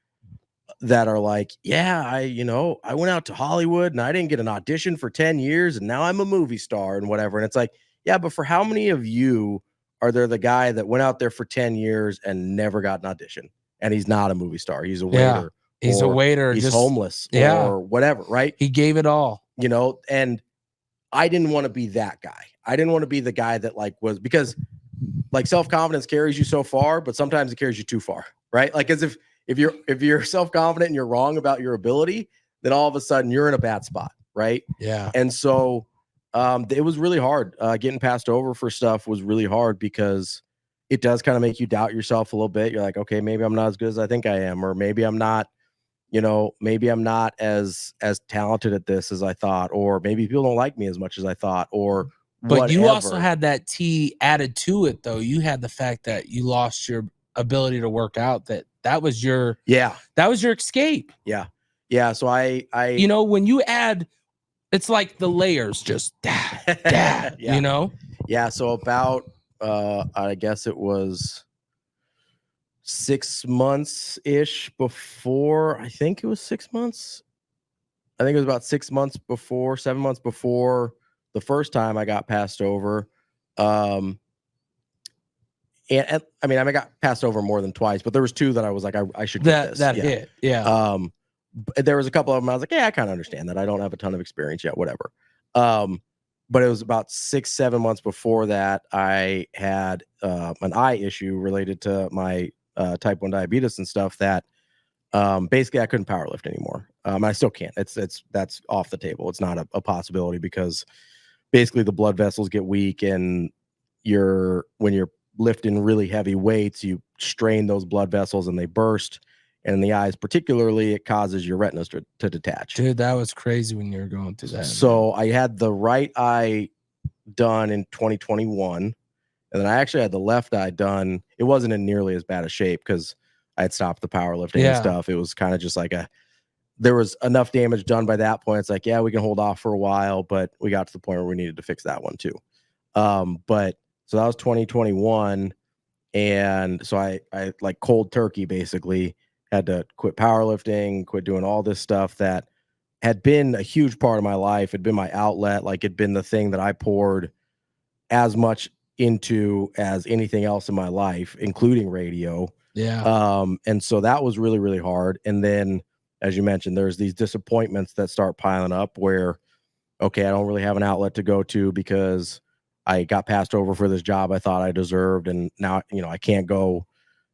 that are like, I went out to Hollywood and I didn't get an audition for 10 years and now I'm a movie star and whatever. And it's like, yeah, but for how many of you are there the guy that went out there for 10 years and never got an audition? And he's not a movie star. He's a waiter. He's a waiter. He's just homeless or whatever, right? He gave it all. You know, and I didn't want to be that guy. I didn't want to be the guy that because like self-confidence carries you so far, but sometimes it carries you too far, right? Like, as if you're self-confident and you're wrong about your ability, then all of a sudden you're in a bad spot, right? Yeah. And so it was really hard. Getting passed over for stuff was really hard because it does kind of make you doubt yourself a little bit. You're like, okay, maybe I'm not as good as I think I am, or maybe I'm not, maybe I'm not as talented at this as I thought, or maybe people don't like me as much as I thought, or but whatever. You also had that T added to it, though. You had the fact that you lost your ability to work out. That was your escape. Yeah. So I when you add, it's like the layers just Yeah. So about I guess it was 6 months ish before. I think it was 6 months. I think it was about 6 months before, 7 months before the first time I got passed over. And I mean, I got passed over more than twice, but there was 2 that I was like, I should get this. That hit. Yeah. There was a couple of them I was like, yeah, I kind of understand that. I don't have a ton of experience yet, whatever. But it was about 6-7 months before that I had an eye issue related to my type 1 diabetes and stuff that basically I couldn't powerlift anymore. I still can't. That's off the table. It's not a possibility because basically the blood vessels get weak, and when you're lifting really heavy weights, you strain those blood vessels and they burst. And in the eyes, particularly, it causes your retinas to detach. Dude, that was crazy when you were going through that. So I had the right eye done in 2021, and then I actually had the left eye done. It wasn't in nearly as bad a shape because I had stopped the powerlifting and stuff. It was kind of just like there was enough damage done by that point. It's like, yeah, we can hold off for a while, but we got to the point where we needed to fix that one too. But so that was 2021, and so I like cold turkey basically had to quit powerlifting, quit doing all this stuff that had been a huge part of my life. It'd been my outlet. Like it'd been the thing that I poured as much into as anything else in my life, including radio. Yeah. And so that was really, really hard. And then, as you mentioned, there's these disappointments that start piling up where, okay, I don't really have an outlet to go to because I got passed over for this job I thought I deserved. And now, I can't go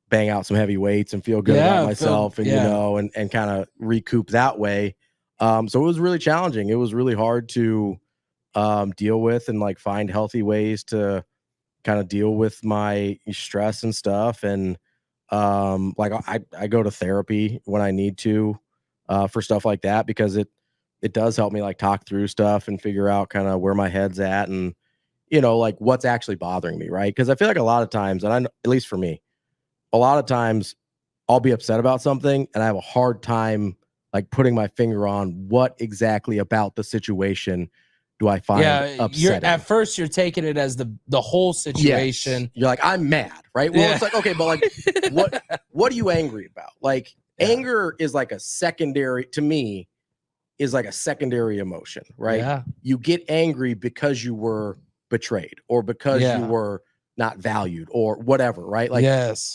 bang out some heavy weights and feel good about myself and kind of recoup that way. So it was really challenging. It was really hard to deal with and like find healthy ways to kind of deal with my stress and stuff. And like I go to therapy when I need to for stuff like that, because it does help me like talk through stuff and figure out kind of where my head's at and like what's actually bothering me, right? Because I feel like a lot of times, and I know, at least for me, a lot of times I'll be upset about something and I have a hard time like putting my finger on what exactly about the situation do I find upsetting. At first you're taking it as the whole situation. Yes. You're like, I'm mad, right? Well, it's like, okay, but like what are you angry about? Like anger is like a secondary, to me, is like a secondary emotion, right? Yeah. You get angry because you were betrayed or because you were not valued or whatever, right? Like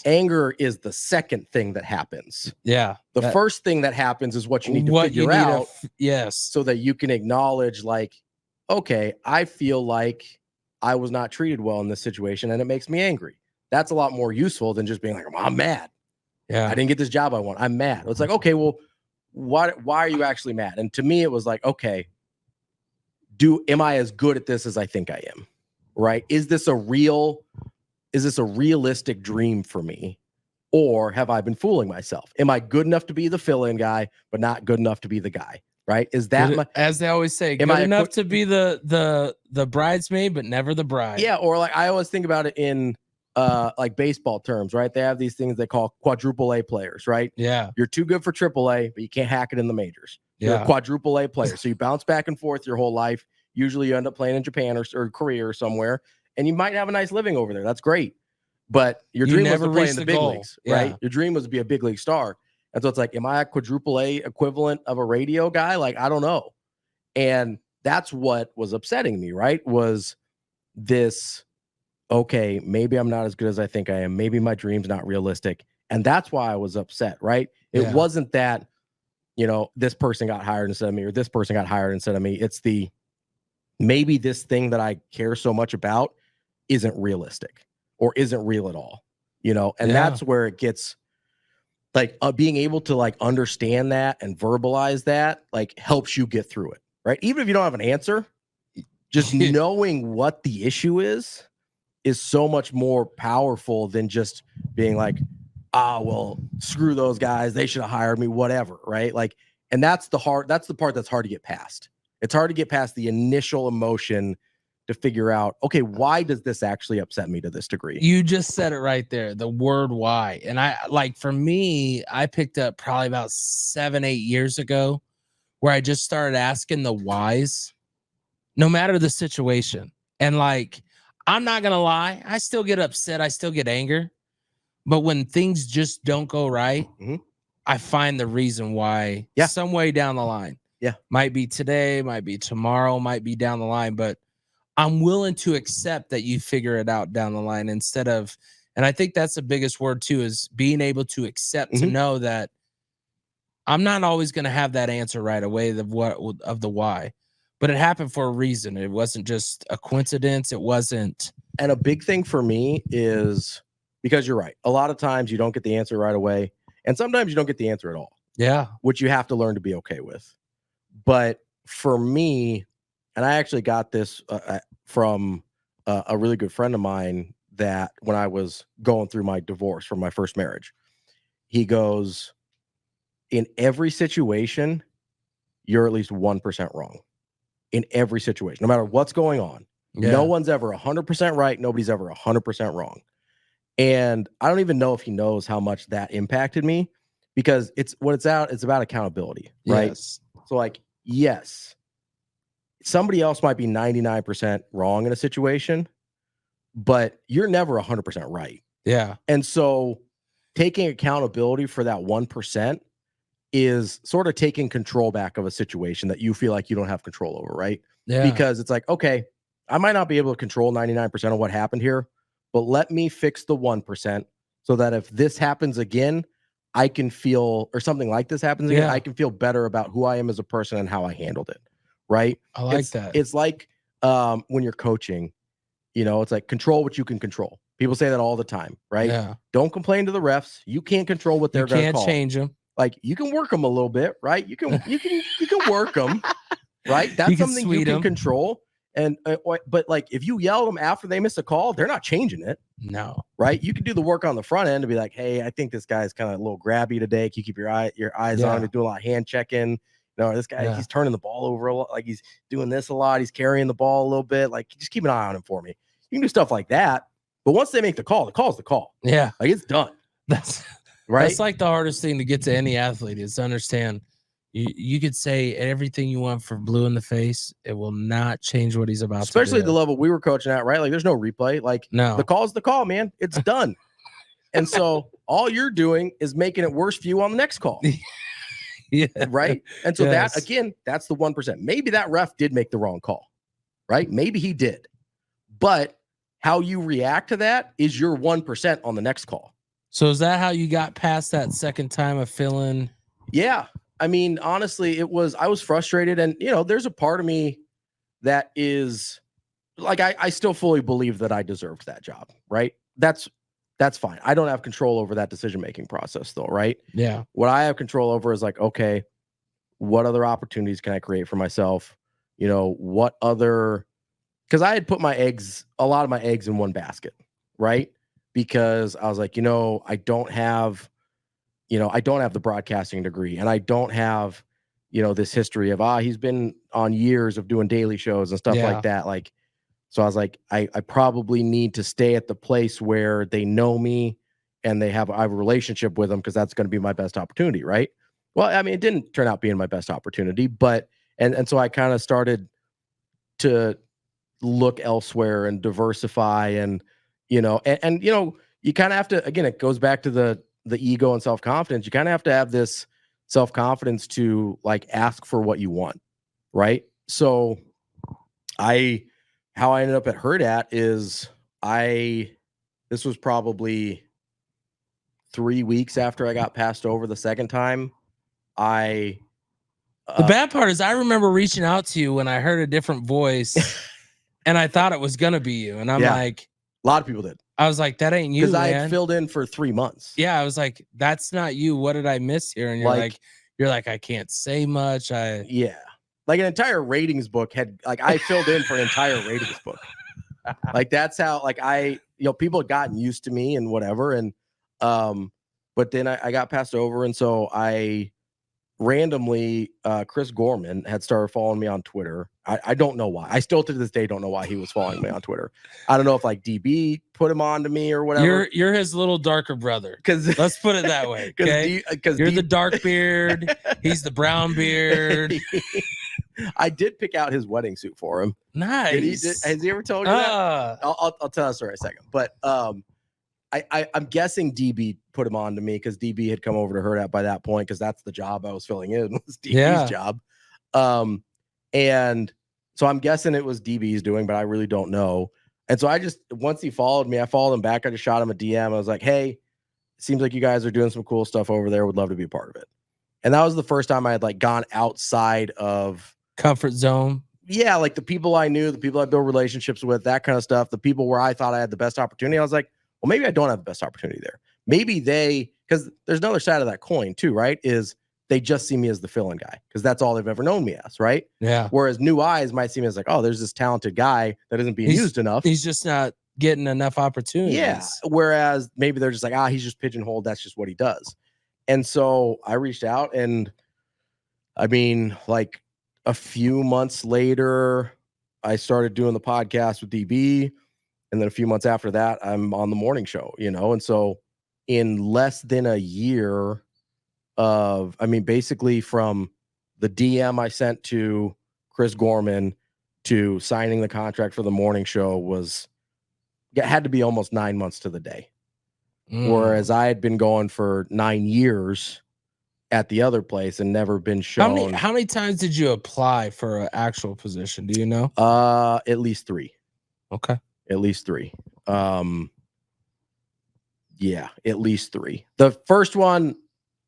anger is the second thing that happens. Yeah. The first thing that happens is what you need to figure out. So that you can acknowledge like, okay, I feel like I was not treated well in this situation and it makes me angry. That's a lot more useful than just being like, I'm mad. Yeah. I didn't get this job I want. I'm mad. It's like, okay, well, why are you actually mad? And to me, it was like, okay, am I as good at this as I think I am? Right? Is this a realistic dream for me? Or have I been fooling myself? Am I good enough to be the fill-in guy, but not good enough to be the guy? Right? Is that as they always say, good enough to be the bridesmaid, but never the bride? Yeah, or like I always think about it in like baseball terms, right? They have these things they call quadruple A players, right? Yeah. You're too good for triple A, but you can't hack it in the majors. You're a quadruple A player. So you bounce back and forth your whole life. Usually you end up playing in Japan or Korea or somewhere, and you might have a nice living over there. That's great. But your dream was to play in the big leagues, right? Your dream was to be a big league star. And so it's like, am I a quadruple A equivalent of a radio guy? Like, I don't know. And that's what was upsetting me, right? Was this, okay, maybe I'm not as good as I think I am. Maybe my dream's not realistic. And that's why I was upset, right? It wasn't that, this person got hired instead of me or this person got hired instead of me. It's maybe this thing that I care so much about isn't realistic or isn't real at all, and that's where it gets like being able to like understand that and verbalize that like helps you get through it, right? Even if you don't have an answer, just knowing what the issue is so much more powerful than just being like, well, screw those guys. They should have hired me, whatever. Right. Like, and that's the part that's hard to get past. It's hard to get past the initial emotion to figure out, okay, why does this actually upset me to this degree? You just said it right there, the word why. And for me, I picked up probably about 7-8 years ago where I just started asking the whys, no matter the situation. And like, I'm not going to lie, I still get upset. I still get anger. But when things just don't go right, I find the reason why some way down the line. Yeah. Might be today, might be tomorrow, might be down the line. But I'm willing to accept that you figure it out down the line instead of, and I think that's the biggest word too, is being able to accept to know that I'm not always going to have that answer right away of the why, but it happened for a reason. It wasn't just a coincidence. It wasn't. And a big thing for me is because you're right. A lot of times you don't get the answer right away, and sometimes you don't get the answer at all. Yeah. Which you have to learn to be okay with. But for me, and I actually got this from a really good friend of mine that when I was going through my divorce from my first marriage, he goes, in every situation, you're at least 1% wrong. In every situation, no matter what's going on. Yeah. No one's ever 100% right. Nobody's ever 100% wrong. And I don't even know if he knows how much that impacted me, because it's about accountability, right? Yes. So like, yes, somebody else might be 99% wrong in a situation, but you're never 100% right. Yeah. And so taking accountability for that 1% is sort of taking control back of a situation that you feel like you don't have control over, right? Yeah. Because it's like, okay, I might not be able to control 99% of what happened here, but let me fix the 1% so that if this happens again, I can feel, or something like this happens again, I can feel better about who I am as a person and how I handled it, right? I like that. It's like when you're coaching, it's like control what you can control. People say that all the time, right? Yeah. Don't complain to the refs. You can't control what they're going to call. You can't change them. Like, you can work them a little bit, right? You can work them, right? That's something you can control. And but like, if you yell at them after they miss a call, they're not changing it. No, right? You can do the work on the front end to be like, hey, I think this guy's kind of a little grabby today. Can you keep your eyes on him, do a lot of hand checking? This guy, he's turning the ball over a lot, like he's doing this a lot. He's carrying the ball a little bit. Like, just keep an eye on him for me. You can do stuff like that. But once they make the call's the call. Yeah, like, it's done. That's right. That's like the hardest thing to get to any athlete, is to understand. You could say everything you want for blue in the face. It will not change what he's about Especially to do. The level we were coaching at, right? Like, there's no replay. Like, no. The call's the call, man. It's done. And so all you're doing is making it worse for you on the next call. Yeah. Right. And so that, again, that's the 1%. Maybe that ref did make the wrong call, right? Maybe he did. But how you react to that is your 1% on the next call. So is that how you got past that second time of feeling? Yeah. I mean, honestly, I was frustrated. And, there's a part of me that is like, I still fully believe that I deserved that job, right? That's fine. I don't have control over that decision-making process though, right? Yeah. What I have control over is like, okay, what other opportunities can I create for myself? What other, because I had put a lot of my eggs in one basket, right? Because I was like, I don't have the broadcasting degree, and I don't have, this history of, he's been on years of doing daily shows and stuff like that. Like, so I was like, I probably need to stay at the place where they know me and I have a relationship with them, because that's going to be my best opportunity. Right. Well, I mean, it didn't turn out being my best opportunity, but, and so I kind of started to look elsewhere and diversify, and, you kind of have to, again, it goes back to the ego and self-confidence. You kind of have to have this self-confidence to like ask for what you want. Right. So how I ended up at Hurrdat is this was probably 3 weeks after I got passed over the second time. The bad part is I remember reaching out to you when I heard a different voice and I thought it was going to be you. And I'm like, a lot of people did. I was like, that ain't you, because I had filled in for 3 months. Yeah. I was like, that's not you. What did I miss here? And you're like, I can't say much. Yeah. Like an entire ratings book I filled in for an entire ratings book. Like, that's how, like, people had gotten used to me and whatever. And, but then I got passed over. And so I randomly, Chris Gorman had started following me on Twitter. I don't know why. I still to this day don't know why he was following me on Twitter. I don't know if like DB put him on to me or whatever. You're his little darker brother. Because let's put it that way. Okay? Because you're the dark beard. He's the brown beard. I did pick out his wedding suit for him. Nice. Has he ever told you that? I'll tell us in a second. But I'm guessing DB put him on to me, because DB had come over to Hurrdat by that point, because that's the job I was filling in, was DB's job. And So I'm guessing it was DB's doing, but I really don't know. And so once he followed me, I followed him back. I just shot him a DM. I was like, hey, seems like you guys are doing some cool stuff over there. Would love to be a part of it. And that was the first time I had like gone outside of comfort zone. Yeah, like the people I knew, the people I built relationships with, that kind of stuff, the people where I thought I had the best opportunity. I was like, well, maybe I don't have the best opportunity there. Maybe because there's another side of that coin too, right? Is they just see me as the fill-in guy because that's all they've ever known me as, right? Yeah. Whereas new eyes might see me as like, oh, there's this talented guy that isn't being used enough. He's just not getting enough opportunities. Yeah. Whereas maybe they're just like, he's just pigeonholed. That's just what he does. And so I reached out, and I mean, like a few months later, I started doing the podcast with DB. And then a few months after that, I'm on the morning show, And so in less than a year basically from the DM I sent to Chris Gorman to signing the contract for the morning show had to be almost 9 months to the day. Whereas I had been going for 9 years at the other place and never been shown. How many times did you apply for an actual position? Do you know? At least 3. Okay. At least 3. Yeah, at least 3. The first one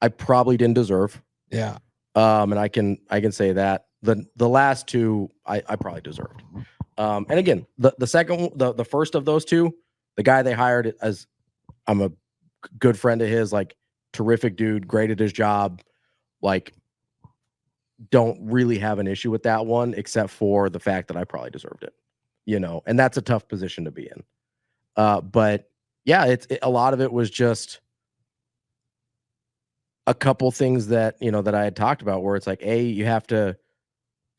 I probably didn't deserve. Yeah. And I can say that. The last 2 I probably deserved. And again, the second, the first of those 2, the guy they hired, as I'm a good friend of his, like terrific dude, great at his job, like don't really have an issue with that one, except for the fact that I probably deserved it, and that's a tough position to be in. But yeah, a lot of it was just a couple things that, that I had talked about where it's like, you have to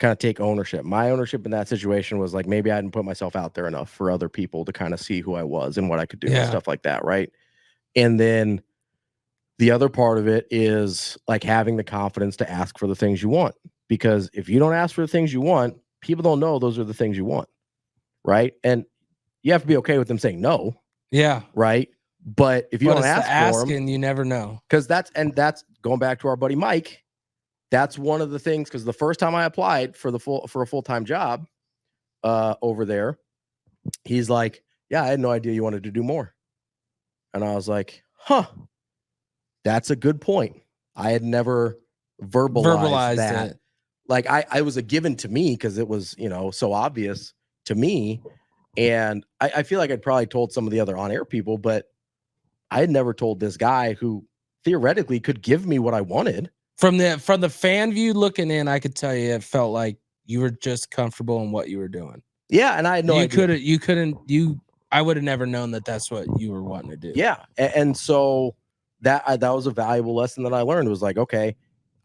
kind of take ownership. My ownership in that situation was like, maybe I hadn't put myself out there enough for other people to kind of see who I was and what I could do and stuff like that. Right. And then the other part of it is like having the confidence to ask for the things you want, because if you don't ask for the things you want, people don't know those are the things you want. Right. And you have to be okay with them saying no. Yeah. Right. But if you don't ask for them, you never know. Because that's going back to our buddy Mike. That's one of the things, because the first time I applied for a full-time job over there, he's like, yeah, I had no idea you wanted to do more. And I was like, that's a good point. I had never verbalized that. It. Like I was a given to me because it was, so obvious to me. And I feel like I'd probably told some of the other on-air people, but I had never told this guy who theoretically could give me what I wanted. From the fan view looking in, I could tell you it felt like you were just comfortable in what you were doing. Yeah, and I had no idea. I would have never known that that's what you were wanting to do. Yeah, and so that was a valuable lesson that I learned. Was like, okay,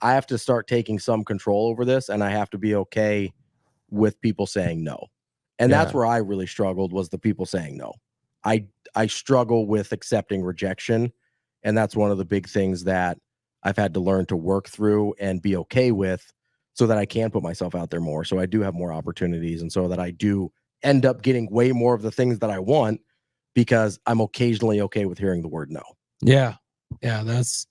I have to start taking some control over this, and I have to be okay with people saying no. And that's where I really struggled, was the people saying no. I struggle with accepting rejection, and that's one of the big things that I've had to learn to work through and be okay with, so that I can put myself out there more, so I do have more opportunities, and so that I do end up getting way more of the things that I want, because I'm occasionally okay with hearing the word no. Yeah. Yeah. That's,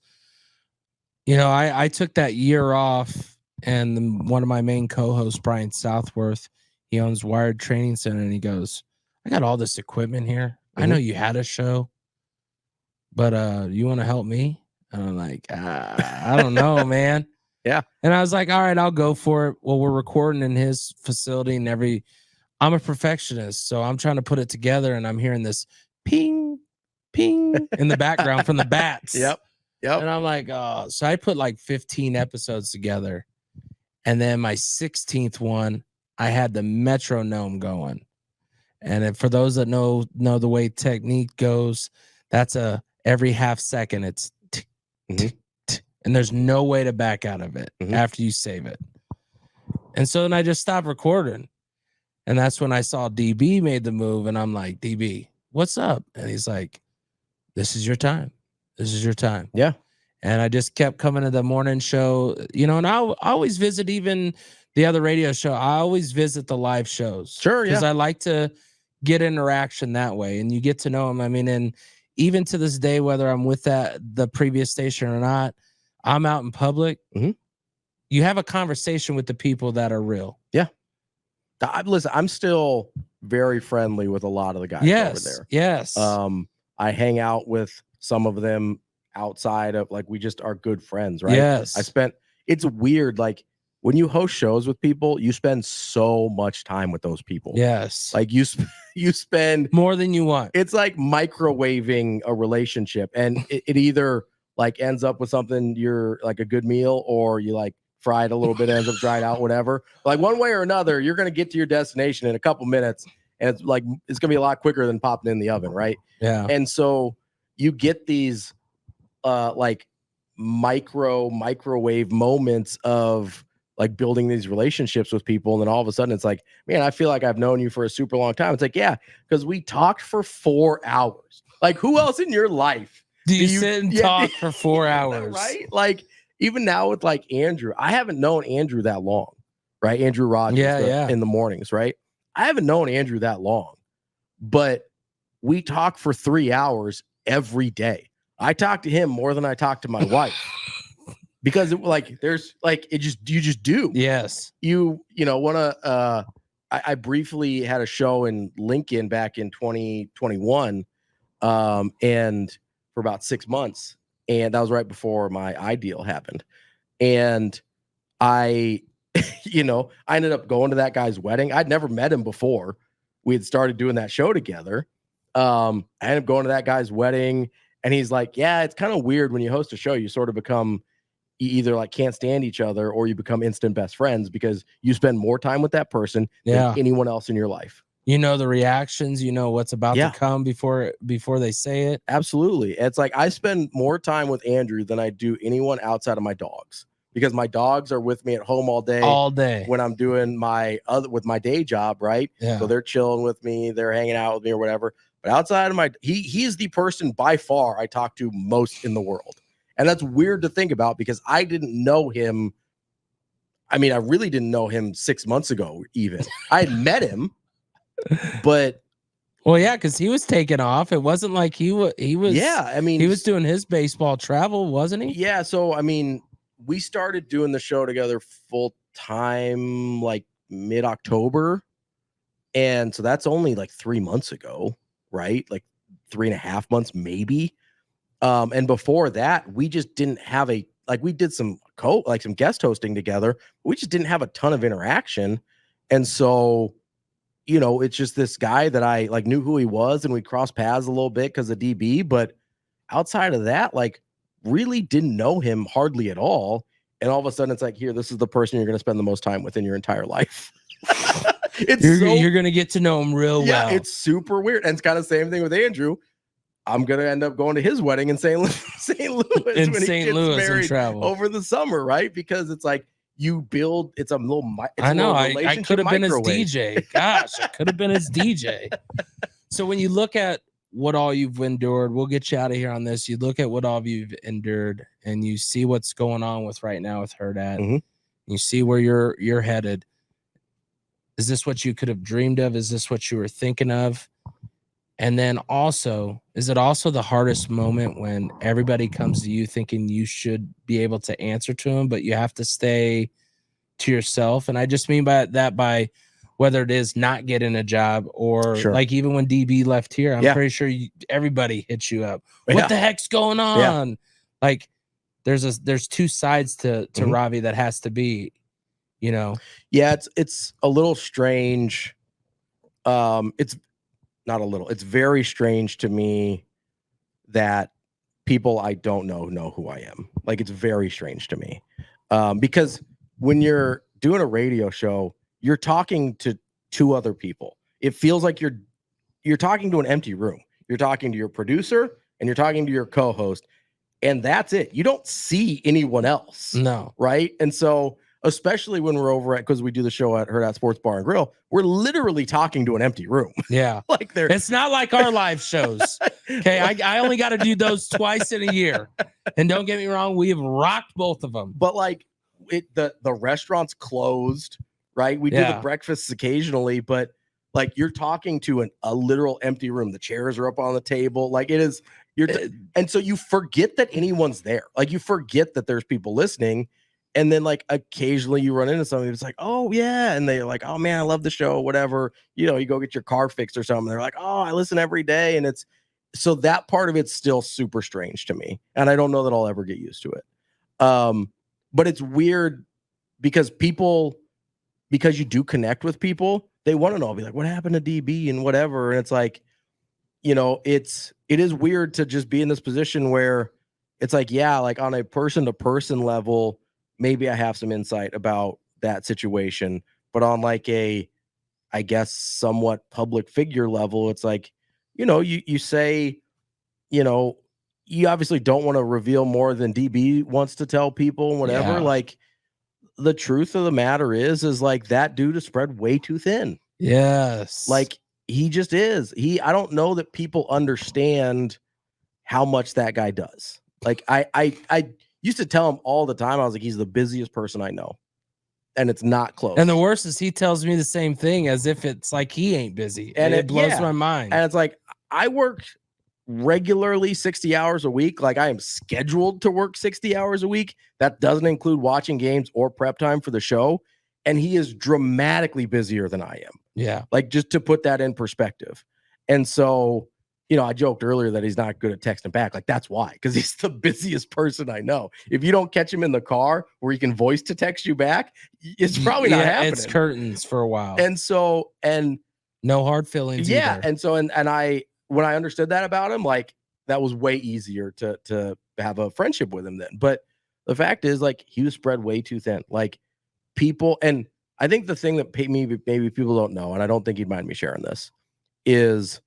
I took that year off, and one of my main co-hosts, Brian Southworth, he owns Wired Training Center, and he goes, I got all this equipment here. I know you had a show, but you want to help me? And I'm like, I don't know, man. Yeah. And I was like, all right, I'll go for it. Well, we're recording in his facility, and I'm a perfectionist, so I'm trying to put it together, and I'm hearing this ping, ping in the background from the bats. Yep. And I'm like, oh, so I put like 15 episodes together. And then my 16th one, I had the metronome going. And for those that know the way technique goes, that's every half second, it's tick, tick, tick, and there's no way to back out of it after you save it. And so then I just stopped recording. And that's when I saw DB made the move, and I'm like, DB, what's up? And he's like, this is your time. This is your time. Yeah. And I just kept coming to the morning show, and I always visit even the other radio show. I always visit the live shows. Sure, yeah. Because I like to get interaction that way, and you get to know them. I mean, and even to this day, whether I'm with the previous station or not, I'm out in public. You have a conversation with the people that are real. Yeah. Listen, I'm still very friendly with a lot of the guys over there. Yes. I hang out with some of them outside of, like, we just are good friends, right? Yes. It's weird. Like, when you host shows with people, you spend so much time with those people. Yes. Like, you spend more than you want. It's like microwaving a relationship, and it either like ends up with something, you're like a good meal, or you like fry it a little bit, ends up dried out, whatever. Like, one way or another, you're going to get to your destination in a couple minutes, and it's going to be a lot quicker than popping in the oven, right? Yeah. And so you get these like microwave moments of like building these relationships with people, and then all of a sudden it's like, man, I feel like I've known you for a super long time. It's like, yeah, because we talked for 4 hours. Like, who else in your life do you sit and talk for 4 hours? Right? Like, even now with like Andrew, I haven't known Andrew that long, right? Andrew Rogers, in the mornings, right? I haven't known Andrew that long, but we talk for 3 hours every day. I talk to him more than I talk to my wife. Because you just do. Yes. You want to, I briefly had a show in Lincoln back in 2021, and for about 6 months. And that was right before my ideal happened. And I ended up going to that guy's wedding. I'd never met him before. We had started doing that show together. I ended up going to that guy's wedding, and he's like, yeah, it's kind of weird when you host a show, you sort of become, you either like can't stand each other, or you become instant best friends because you spend more time with that person than anyone else in your life. You know the reactions, you know what's about to come before they say it. Absolutely. It's like I spend more time with Andrew than I do anyone outside of my dogs, because my dogs are with me at home all day when I'm doing my day job, right? Yeah. So they're chilling with me, they're hanging out with me or whatever. But outside of he is the person by far I talk to most in the world. And that's weird to think about, because I didn't know him. I mean, I really didn't know him 6 months ago, even. I had met him, but. Well, yeah, because he was taking off. It wasn't like he was. Yeah, I mean. He was doing his baseball travel, wasn't he? Yeah, so, I mean, we started doing the show together full time like mid-October. And so that's only like 3 months ago, right? Like 3.5 months, maybe. And before that, we just didn't have we did some guest hosting together. We just didn't have a ton of interaction. And so, it's just this guy that I like knew who he was, and we crossed paths a little bit because of DB. But outside of that, like, really didn't know him hardly at all. And all of a sudden it's like, here, this is the person you're going to spend the most time with in your entire life. You're going to get to know him real well. It's super weird. And it's kind of the same thing with Andrew. I'm going to end up going to his wedding in St. Louis in when St. he gets Louis married and travel over the summer, right? Because it's like you build, it's a little, I know, I could have been his DJ. Gosh, I could have been his DJ. So when you look at what all you've endured, we'll get you out of here on this. You look at what all you've endured, and you see what's going on with right now with Hurrdat. Mm-hmm. You see where you're headed. Is this what you could have dreamed of? Is this what you were thinking of? And then also, is it also the hardest moment when everybody comes to you thinking you should be able to answer to them, but you have to stay to yourself? And I just mean by that, by whether it is not getting a job, or like even when DB left here, I'm pretty sure everybody hits you up. What the heck's going on? Like there's two sides to Ravi that has to be, Yeah, it's a little strange. It's not a little, it's very strange to me that people I don't know who I am. Like, it's very strange to me. Because when you're doing a radio show, you're talking to 2 other people. It feels like you're talking to an empty room. You're talking to your producer and you're talking to your co-host, and that's it. You don't see anyone else. No. Right? And so, especially when we're over because we do the show at Hurrdat Sports Bar and Grill, we're literally talking to an empty room. Yeah. Like, it's not like our live shows. Okay. I only got to do those twice in a year. And don't get me wrong, we have rocked both of them. But like the restaurant's closed, right? We do the breakfasts occasionally, but like, you're talking to a literal empty room. The chairs are up on the table. Like, it is, and so you forget that anyone's there. Like, you forget that there's people listening. And then like occasionally you run into somebody that's like, oh yeah. And they're like, oh man, I love the show, whatever. You know, you go get your car fixed or something. They're like, oh, I listen every day. And it's so that part of it's still super strange to me. And I don't know that I'll ever get used to it. But it's weird because because you do connect with people, they want to know, be like, what happened to DB and whatever. And it's like, you know, it is weird to just be in this position where it's like, yeah, like on a person to person level, maybe I have some insight about that situation, but on like I guess, somewhat public figure level, it's like, you know, you say, you know, you obviously don't want to reveal more than DB wants to tell people and whatever. Yeah. Like the truth of the matter is like that dude is spread way too thin. Yes. Like he just is. I don't know that people understand how much that guy does. Like I used to tell him all the time. I was like, he's the busiest person I know. And it's not close. And the worst is he tells me the same thing as if it's like he ain't busy. And it blows my mind. And it's like, I work regularly 60 hours a week. Like I am scheduled to work 60 hours a week. That doesn't include watching games or prep time for the show. And he is dramatically busier than I am. Yeah. Like just to put that in perspective. And so, you know, I joked earlier that he's not good at texting back. Like that's why, because he's the busiest person I know. If you don't catch him in the car where he can voice to text you back, it's probably not happening. It's curtains for a while. And so, and no hard feelings. Yeah. Either. And so, and I, when I understood that about him, like that was way easier to have a friendship with him then. But the fact is, like, he was spread way too thin. Like people, and I think the thing that maybe people don't know, and I don't think he'd mind me sharing this, is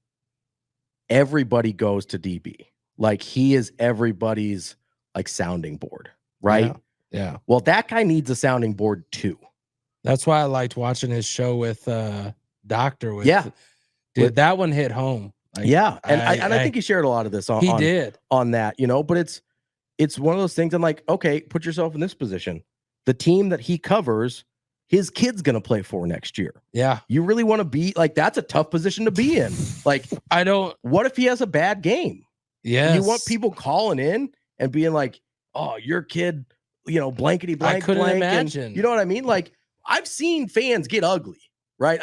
everybody goes to DB. Like he is everybody's like sounding board, right? Yeah. Well, that guy needs a sounding board too. That's why I liked watching his show with Doctor. Dude, that one hit home. Like, yeah, and I think he shared a lot of this on that, you know. But it's one of those things. I'm like, okay, put yourself in this position. The team that he covers, his kid's gonna play for next year. Yeah, you really want to be like that's a tough position to be in. Like, I don't. What if he has a bad game? Yeah, you want people calling in and being like, "Oh, your kid, you know, blankety blank." I couldn't blank, imagine. And, you know what I mean? Like, I've seen fans get ugly. Right.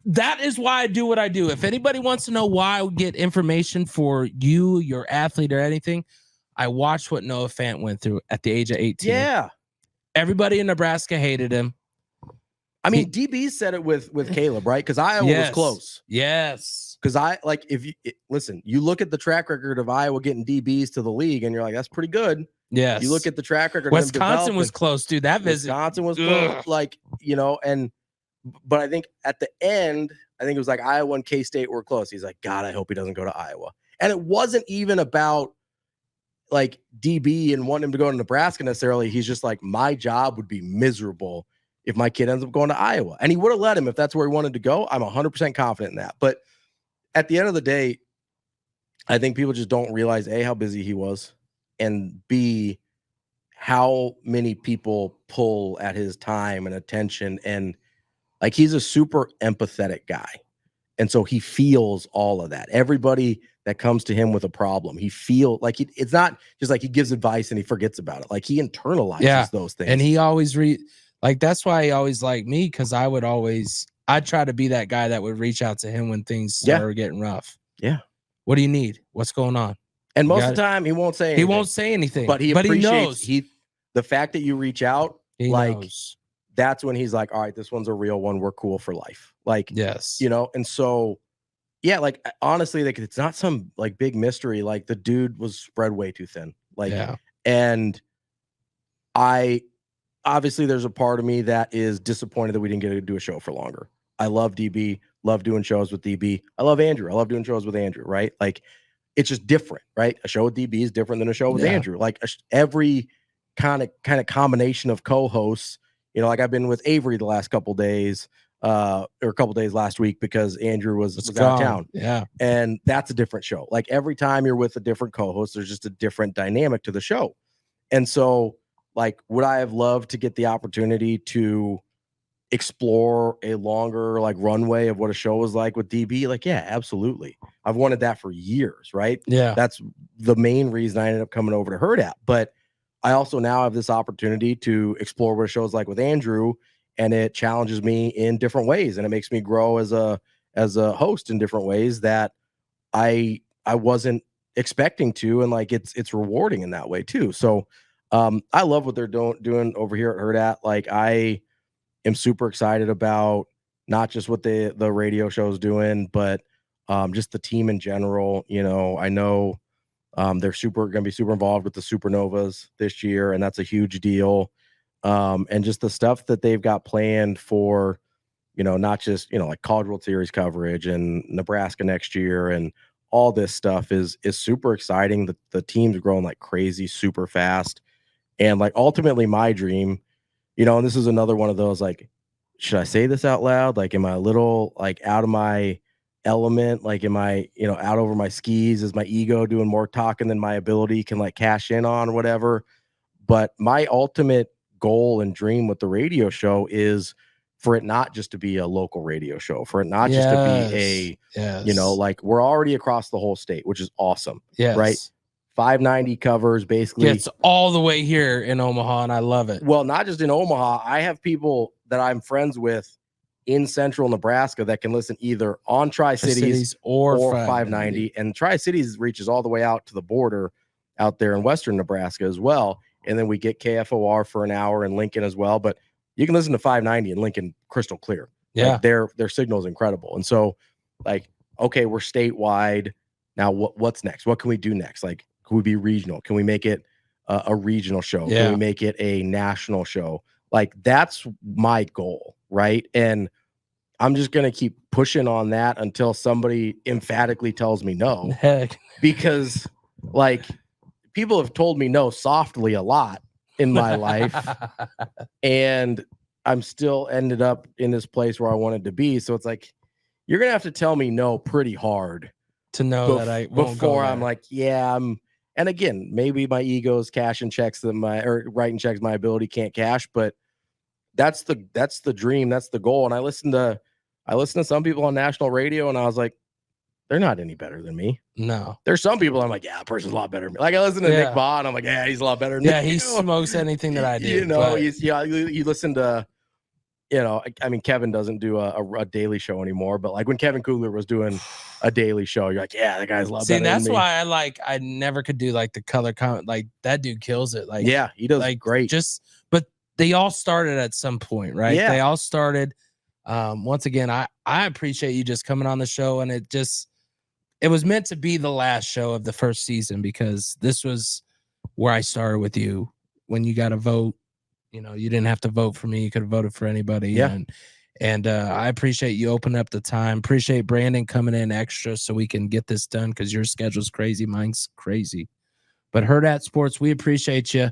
That is why I do what I do. If anybody wants to know why I get information for you, your athlete, or anything, I watched what Noah Fant went through at the age of 18. Yeah. Everybody in Nebraska hated him. I mean, DB said it with Caleb, right? Because Iowa was close. Yes. Because listen, you look at the track record of Iowa getting DBs to the league, and you're like, that's pretty good. Yes. You look at the track record. Wisconsin was close, dude. That visit. Wisconsin was close. Like, you know, but I think at the end, I think it was like Iowa and K-State were close. He's like, God, I hope he doesn't go to Iowa. And it wasn't even about like DB and wanting him to go to Nebraska necessarily. He's just like, my job would be miserable if my kid ends up going to Iowa. And he would have let him if that's where he wanted to go. I'm 100% confident in that. But at the end of the day, I think people just don't realize A, how busy he was, and B, how many people pull at his time and attention. And like, he's a super empathetic guy. And so he feels all of that. Everybody that comes to him with a problem, he feels like it's not just like he gives advice and he forgets about it. Like he internalizes those things. And he always that's why he always liked me. Cause I'd try to be that guy that would reach out to him when things started getting rough. Yeah. What do you need? What's going on? And most of the time he won't say anything. He won't say anything. But he appreciates the fact that you reach out. He knows. That's when he's like, all right, this one's a real one. We're cool for life. Like, yes, you know, and so, yeah, like, honestly, like, it's not some like big mystery. Like, the dude was spread way too thin. Like, and obviously there's a part of me that is disappointed that we didn't get to do a show for longer. I love DB, love doing shows with DB. I love Andrew. I love doing shows with Andrew, right? Like, it's just different, right? A show with DB is different than a show with Andrew. Like, every kind of combination of co-hosts. You know, like I've been with Avery the last couple days, or a couple days last week because Andrew was out of town. Yeah. And that's a different show. Like every time you're with a different co-host, there's just a different dynamic to the show. And so, like, would I have loved to get the opportunity to explore a longer like runway of what a show was like with DB? Like, yeah, absolutely. I've wanted that for years, right? Yeah. That's the main reason I ended up coming over to Hurrdat. But I also now have this opportunity to explore what shows like with Andrew, and it challenges me in different ways, and it makes me grow as a host in different ways that I wasn't expecting to, and like it's rewarding in that way too. So I love what they're doing over here at Hurrdat. Like I am super excited about not just what the radio show is doing, but just the team in general. You know, I know they're going to be super involved with the Supernovas this year, and that's a huge deal. And just the stuff that they've got planned for, you know, not just, you know, like College World Series coverage and Nebraska next year, and all this stuff is super exciting. The team's growing like crazy, super fast. And like ultimately my dream, you know, and this is another one of those, like, should I say this out loud? Like, am I a little like out of my element? Like, am I, you know, out over my skis? Is my ego doing more talking than my ability can like cash in on or whatever? But my ultimate goal and dream with the radio show is for it not just to be a local radio show, for it not just to be you know, like we're already across the whole state, which is awesome. Right. 590 covers basically gets all the way here in Omaha, and I love it. Well, not just in Omaha. I have people that I'm friends with in central Nebraska that can listen either on Tri-Cities or 590. And Tri-Cities reaches all the way out to the border out there in western Nebraska as well. And then we get KFOR for an hour in Lincoln as well. But you can listen to 590 in Lincoln crystal clear. Yeah. Like their signal is incredible. And so like, okay, we're statewide. Now what's next? What can we do next? Like, can we be regional? Can we make it a regional show? Yeah. Can we make it a national show? Like that's my goal. Right. And I'm just going to keep pushing on that until somebody emphatically tells me no. Heck. Because like people have told me no softly a lot in my life. And I'm still ended up in this place where I wanted to be. So it's like, you're going to have to tell me no pretty hard to know that I won't before go I'm like, yeah, and again, maybe my ego is cashing checks that writing checks my ability can't cash, but that's the dream, that's the goal. And I listened to some people on national radio, and I was like, they're not any better than me. No, there's some people I'm like, yeah, that person's a lot better than me. Like I listen to Nick Baugh, and I'm like, yeah, he's a lot better than me. Yeah, he smokes anything that I do. You know, you listen to, you know, I mean, Kevin doesn't do a daily show anymore, but like when Kevin Kugler was doing a daily show, you're like, yeah, that guy's a lot better than me. See, that's why I never could do like the color comment. Like that dude kills it. Like, yeah, he does like great. But they all started at some point, right? Yeah. They all started. Once again, I appreciate you just coming on the show, and it was meant to be the last show of the first season, because this was where I started with you. When you got to vote, you know, you didn't have to vote for me. You could have voted for anybody. Yeah. And I appreciate you opening up the time. Appreciate Brandon coming in extra so we can get this done, because your schedule's crazy. Mine's crazy. But Hurrdat Sports, we appreciate you.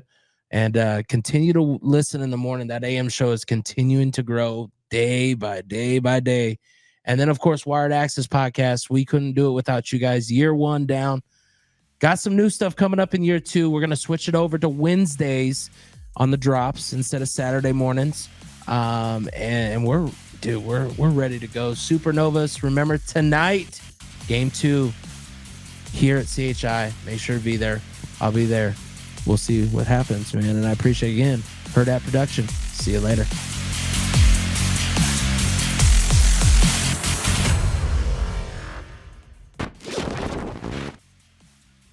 And continue to listen in the morning. That AM show is continuing to grow day by day by day. And then, of course, Wired Access podcast. We couldn't do it without you guys. Year one down. Got some new stuff coming up in year two. We're going to switch it over to Wednesdays on the drops instead of Saturday mornings. And we're ready to go. Supernovas, remember tonight, game 2 here at CHI. Make sure to be there. I'll be there. We'll see what happens, man. And I appreciate again, Hurrdat Production. See you later.